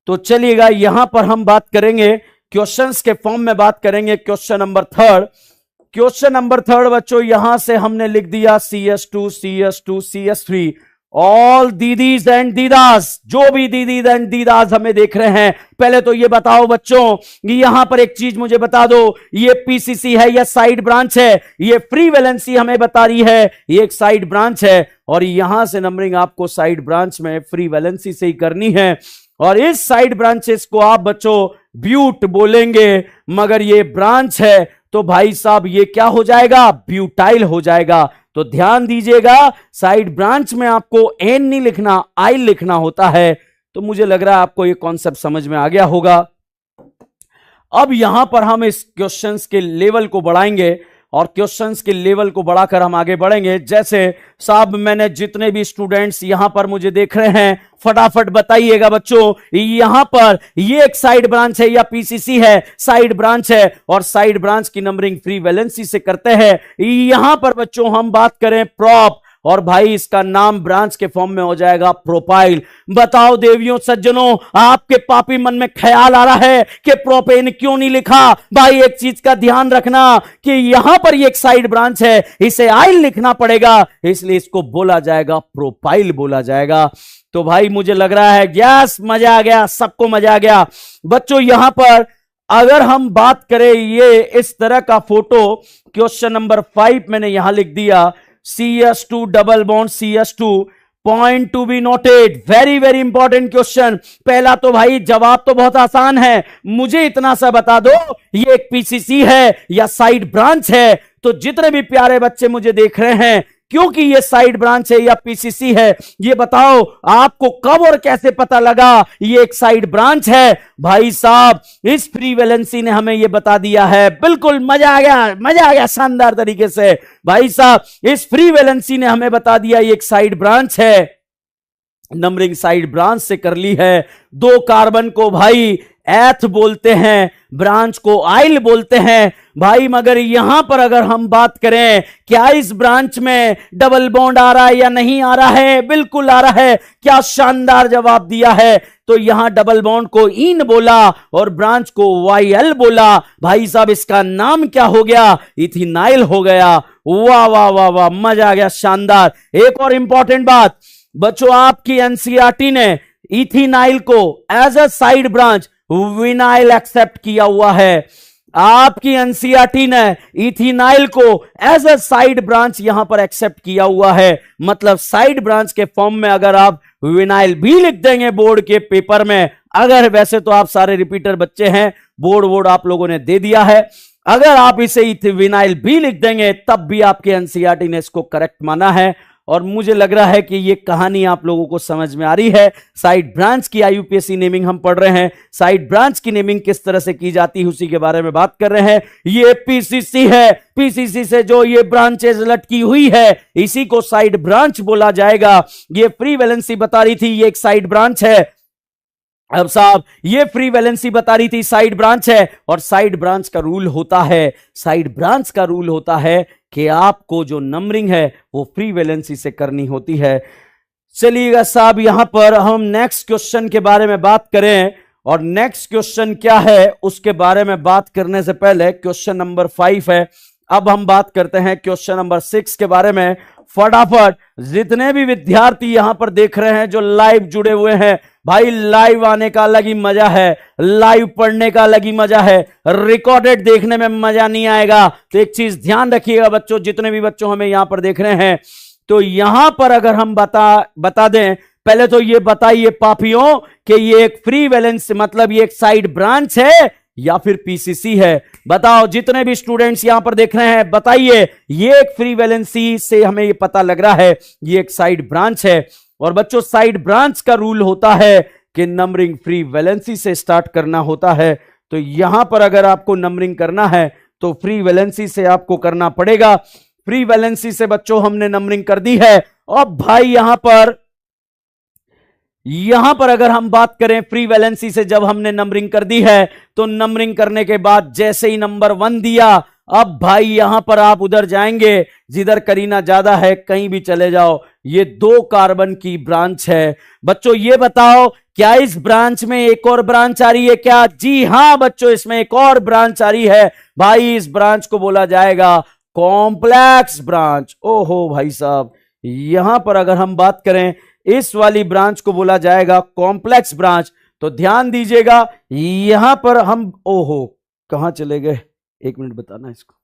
तो चलिएगा, यहां पर हम बात करेंगे क्वेश्चंस के फॉर्म में बात करेंगे। क्वेश्चन नंबर 3, क्वेश्चन नंबर 3 बच्चों यहां से हमने लिख दिया CS2 CS2 CS3। All didis and दीदास, जो भी दीदीज एंड दीदास हमें देख रहे हैं, पहले तो ये बताओ बच्चों, यहां पर एक चीज मुझे बता दो, ये पीसीसी है या साइड ब्रांच है? ये फ्री वैलेंसी हमें बता रही है ये एक साइड ब्रांच है, और यहां से नंबरिंग आपको साइड ब्रांच में फ्री वैलेंसी से ही करनी है। और इस साइड ब्रांचेस को आप बच्चों ब्यूट बोलेंगे, मगर ये ब्रांच है तो भाई साहब ये क्या हो जाएगा? ब्यूटाइल हो जाएगा। तो ध्यान दीजिएगा, साइड ब्रांच में आपको एन नहीं लिखना, आइल लिखना होता है। तो मुझे लग रहा है आपको ये कॉन्सेप्ट समझ में आ गया होगा। अब यहां पर हम इस क्वेश्चंस के लेवल को बढ़ाएंगे और क्वेश्चंस के लेवल को बढ़ाकर हम आगे बढ़ेंगे। जैसे साहब मैंने जितने भी स्टूडेंट्स यहां पर मुझे देख रहे हैं, फटाफट बताइएगा बच्चों, यहां पर ये एक साइड ब्रांच है या पीसीसी है? साइड ब्रांच है, और साइड ब्रांच की नंबरिंग फ्री वैलेंसी से करते हैं। यहां पर बच्चों हम बात करें प्रॉप, और भाई इसका नाम ब्रांच के फॉर्म में हो जाएगा प्रोपाइल। बताओ देवियों सज्जनों, आपके पापी मन में ख्याल आ रहा है कि प्रोपेन क्यों नहीं लिखा? भाई एक चीज का ध्यान रखना कि यहां पर ये एक साइड ब्रांच है, इसे आइल लिखना पड़ेगा, इसलिए इसको बोला जाएगा प्रोपाइल बोला जाएगा। तो भाई मुझे लग रहा है यस, मजा आ गया, सबको मजा आ गया। बच्चों यहां पर अगर हम बात करें, ये इस तरह का फोटो, क्वेश्चन नंबर 5 मैंने यहां लिख दिया, CS2 double bond CS2, point to be noted, very very important question. पहला तो भाई जवाब तो बहुत आसान है, मुझे इतना सा बता दो ये एक पीसीसी है या साइड ब्रांच है? तो जितने भी प्यारे बच्चे मुझे देख रहे हैं, क्योंकि ये साइड ब्रांच है या पीसीसी है, ये बताओ आपको कब और कैसे पता लगा ये एक साइड ब्रांच है? भाई साहब इस फ्री वैलेंसी ने हमें ये बता दिया है। बिल्कुल मजा आ गया, मजा आ गया शानदार तरीके से। भाई साहब इस फ्री वैलेंसी ने हमें बता दिया ये एक साइड ब्रांच है, नंबरिंग साइड ब्रांच से कर ली है। 2 कार्बन को भाई एथ बोलते हैं, ब्रांच को आइल बोलते हैं भाई। मगर यहां पर अगर हम बात करें, क्या इस ब्रांच में डबल बॉन्ड आ रहा है या नहीं आ रहा है? बिल्कुल आ रहा है। क्या शानदार जवाब दिया है। तो यहां डबल बॉन्ड को इन बोला और ब्रांच को YL बोला। भाई साहब इसका नाम क्या हो गया? इथिनाइल हो गया। वाह वाह वाह वाह, मजा आ गया, शानदार। एक और इंपॉर्टेंट बात बच्चों, आपकी एनसीईआरटी ने इथिनाइल को as a side branch vinyl accept किया हुआ है। आपकी एनसीईआरटी ने इथिनाइल को एज अ साइड ब्रांच यहां पर एक्सेप्ट किया हुआ है। मतलब साइड ब्रांच के फॉर्म में अगर आप विनाइल भी लिख देंगे बोर्ड के पेपर में, अगर वैसे तो आप सारे रिपीटर बच्चे हैं, बोर्ड आप लोगों ने दे दिया है, अगर आप इसे विनाइल भी लिख देंगे तब भी आपके एनसीईआरटी ने इसको करेक्ट माना है। और मुझे लग रहा है कि ये कहानी आप लोगों को समझ में आ रही है। साइड ब्रांच की आईयूपीएससी नेमिंग हम पढ़ रहे हैं, साइड ब्रांच की नेमिंग किस तरह से की जाती है उसी के बारे में बात कर रहे हैं। ये पीसीसी है, पीसीसी से जो ये ब्रांचेस लटकी हुई है इसी को साइड ब्रांच बोला जाएगा। ये फ्री वैलेंसी बता रही थी, ये एक साइड ब्रांच है। अब साहब ये फ्री वैलेंसी बता रही थी साइड ब्रांच है, और साइड ब्रांच का रूल होता है, साइड ब्रांच का रूल होता है कि आपको जो नंबरिंग है वो फ्री वैलेंसी से करनी होती है। चलिएगा साहब, यहां पर हम नेक्स्ट क्वेश्चन के बारे में बात करें, और नेक्स्ट क्वेश्चन क्या है उसके बारे में बात करने से पहले क्वेश्चन नंबर 5 है। अब हम बात करते हैं क्वेश्चन नंबर 6 के बारे में। फटाफट जितने भी विद्यार्थी यहां पर देख रहे हैं जो लाइव जुड़े हुए हैं, भाई लाइव आने का अलग ही मजा है, लाइव पढ़ने का अलग ही मजा है, रिकॉर्डेड देखने में मजा नहीं आएगा। तो एक चीज ध्यान रखिएगा बच्चों, जितने भी बच्चों हमें यहां पर देख रहे हैं, तो यहां पर अगर हम बता दें, पहले तो ये बताइए पापियों कि ये एक फ्री वैलेंस मतलब ये एक साइड ब्रांच है या फिर पीसीसी है। बताओ जितने भी स्टूडेंट्स यहां पर देख रहे हैं, बताइए। ये एक फ्री वैलेंसी से हमें ये पता लग रहा है ये एक साइड ब्रांच है। और बच्चों साइड ब्रांच का रूल होता है कि नंबरिंग फ्री वैलेंसी से स्टार्ट करना होता है। तो यहां पर अगर आपको नंबरिंग करना है तो फ्री वैलेंसी से आपको करना पड़ेगा। फ्री वैलेंसी से बच्चों हमने नंबरिंग कर दी है। अब भाई यहां पर अगर हम बात करें फ्री वैलेंसी से जब हमने नंबरिंग कर दी है, तो नंबरिंग करने के बाद जैसे ही नंबर 1 दिया, अब भाई यहां पर आप उधर जाएंगे जिधर करीना ज्यादा है, कहीं भी चले जाओ, ये 2 कार्बन की ब्रांच है। बच्चों ये बताओ क्या इस ब्रांच में एक और ब्रांच आ रही है क्या? जी हां बच्चों, इसमें एक और ब्रांच आ रही है। भाई इस ब्रांच को बोला जाएगा कॉम्प्लेक्स ब्रांच। ओहो भाई साहब, यहां पर अगर हम बात करें इस वाली ब्रांच को बोला जाएगा कॉम्प्लेक्स ब्रांच। तो ध्यान दीजिएगा यहां पर हम, ओहो कहां चले गए, 1 मिनट बताना इसको।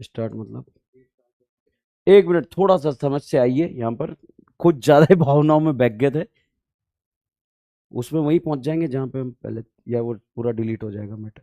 स्टार्ट मतलब 1 मिनट, थोड़ा सा समझ से आइए। यहां पर कुछ ज्यादा ही भावनाओं में बह गए थे, उसमें वहीं पहुंच जाएंगे जहां पे हम पहले, या वो पूरा डिलीट हो जाएगा मैटर।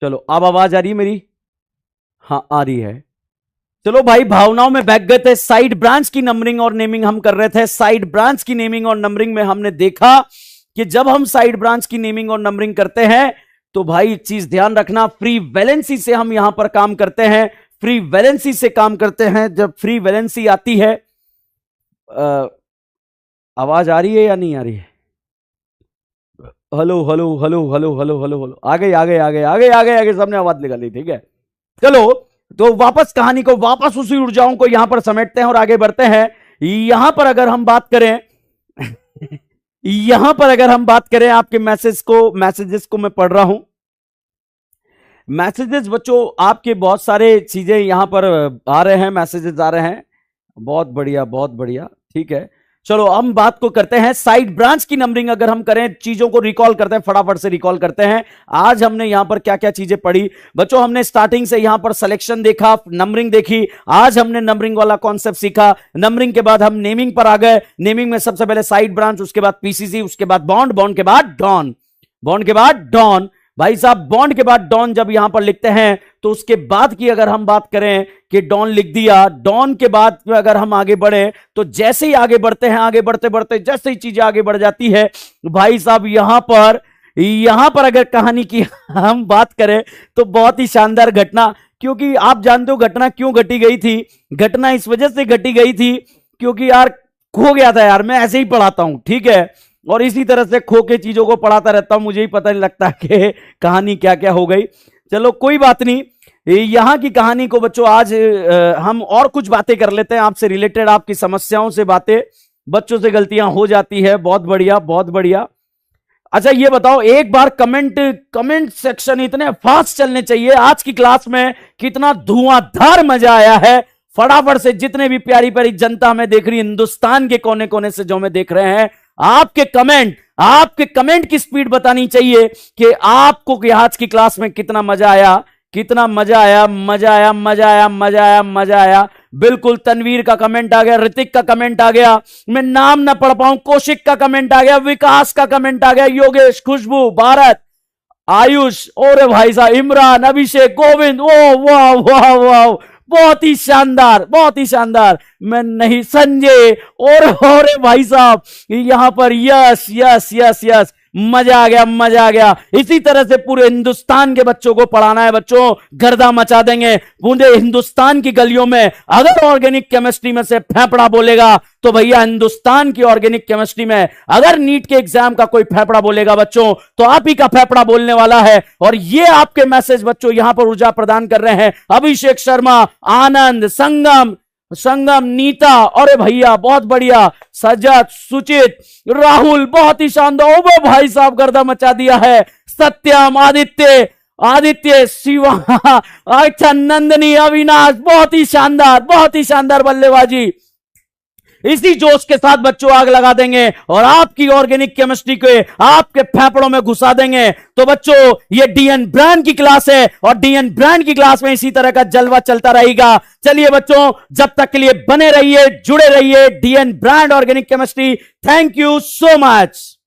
चलो अब आवाज आ रही है मेरी? हाँ आ रही है। चलो भाई, भावनाओं में बह गए थे। साइड ब्रांच की नंबरिंग और नेमिंग हम कर रहे थे। साइड ब्रांच की नेमिंग और नंबरिंग में हमने देखा कि जब हम साइड ब्रांच की नेमिंग और नंबरिंग करते हैं तो भाई एक चीज ध्यान रखना, फ्री वैलेंसी से हम यहां पर काम करते हैं। फ्री वैलेंसी से काम करते हैं। जब फ्री वैलेंसी आती है, आवाज आ रही है या नहीं आ रही है? Hello hello hello hello hello hello hello, आगे आगे आगे आगे आगे आगे, सबने आवाज निकाली, ठीक है। चलो, तो वापस कहानी को, वापस उसी ऊर्जाओं को यहां पर समेटते हैं और आगे बढ़ते हैं। यहां पर अगर हम बात करें यहां पर अगर हम बात करें आपके मैसेजेस को मैं पढ़ रहा हूं। मैसेजेस बच्चों आपके बहुत सारे चीजें यहां पर आ रहे हैं, मैसेजेस आ रहे हैं। बहुत बढ़िया बहुत बढ़िया, ठीक है। चलो हम बात को करते हैं साइड ब्रांच की नंबरिंग। अगर हम करें, चीजों को रिकॉल करते हैं, फटाफट से रिकॉल करते हैं। आज हमने यहां पर क्या क्या चीजें पढ़ी बच्चों? हमने स्टार्टिंग से यहां पर सिलेक्शन देखा, नंबरिंग देखी। आज हमने नंबरिंग वाला कॉन्सेप्ट सीखा। नंबरिंग के बाद हम नेमिंग पर आ गए। नेमिंग में सबसे पहले साइड ब्रांच, उसके बाद पीसीसी, उसके बाद बॉन्ड, बॉन्ड के बाद डॉन, बॉन्ड के बाद डॉन। भाई साहब, बॉन्ड के बाद डॉन जब यहां पर लिखते हैं तो उसके बाद की अगर हम बात करें कि डॉन लिख दिया, डॉन के बाद अगर हम आगे बढ़े तो जैसे ही आगे बढ़ते हैं, आगे बढ़ते बढ़ते जैसे ही चीजें आगे बढ़ जाती है भाई साहब, यहां पर अगर कहानी की हम बात करें तो बहुत ही शानदार घटना, क्योंकि आप जानते हो घटना क्यों घटी गई थी। घटना इस वजह से घटी गई थी क्योंकि यार खो गया था यार, मैं ऐसे ही पढ़ाता हूं, ठीक है, और इसी तरह से खो के चीजों को पढ़ाता रहता हूं, मुझे ही पता नहीं लगता कि कहानी क्या क्या हो गई। चलो कोई बात नहीं, यहां की कहानी को बच्चों आज हम और कुछ बातें कर लेते हैं आपसे रिलेटेड, आपकी समस्याओं से बातें। बच्चों से गलतियां हो जाती है, बहुत बढ़िया बहुत बढ़िया। अच्छा ये बताओ, एक बार कमेंट सेक्शन इतने फास्ट चलने चाहिए। आज की क्लास में कितना धुआंधार मजा आया है। फटाफट से जितने भी प्यारी प्यारी जनता हमें देख रही है, हिंदुस्तान के कोने कोने से जो हमें देख रहे हैं, आपके कमेंट की स्पीड बतानी चाहिए कि आपको आज की क्लास में कितना मजा आया, कितना मजा आया, मजा आया मजा आया मजा आया मजा आया। बिल्कुल, तनवीर का कमेंट आ गया, ऋतिक का कमेंट आ गया, मैं नाम ना पढ़ पाऊं, कौशिक का कमेंट आ गया, विकास का कमेंट आ गया, योगेश, खुशबू, भारत, आयुष, और भाई साहब इमरान, अभिषेक, गोविंद, ओ वाह वाह वाह, बहुत ही शानदार बहुत ही शानदार। मैं नहीं, संजय, और भाई साहब यहां पर यस यस यस यस, मजा आ गया मजा आ गया। इसी तरह से पूरे हिंदुस्तान के बच्चों को पढ़ाना है बच्चों, गर्दा मचा देंगे पूरे हिंदुस्तान की गलियों में। अगर ऑर्गेनिक केमिस्ट्री में से फेफड़ा बोलेगा तो भैया हिंदुस्तान की ऑर्गेनिक केमिस्ट्री में, अगर नीट के एग्जाम का कोई फेफड़ा बोलेगा बच्चों तो आप ही का फेफड़ा बोलने वाला है। और ये आपके मैसेज बच्चों यहां पर ऊर्जा प्रदान कर रहे हैं अभिषेक शर्मा, आनंद, संगम, नीता, अरे भैया बहुत बढ़िया, सजत, सुचित, राहुल, बहुत ही शानदार, ओ भाई साहब गर्दा मचा दिया है। सत्यम, आदित्य शिवा, अच्छा, नंदनी, अविनाश, बहुत ही शानदार बल्लेबाजी। इसी जोश के साथ बच्चों आग लगा देंगे और आपकी ऑर्गेनिक केमिस्ट्री को आपके फेफड़ों में घुसा देंगे। तो बच्चों ये डीएन ब्रांड की क्लास है और डीएन ब्रांड की क्लास में इसी तरह का जलवा चलता रहेगा। चलिए बच्चों, जब तक के लिए बने रहिए, जुड़े रहिए, DN brand organic chemistry. Thank you so much.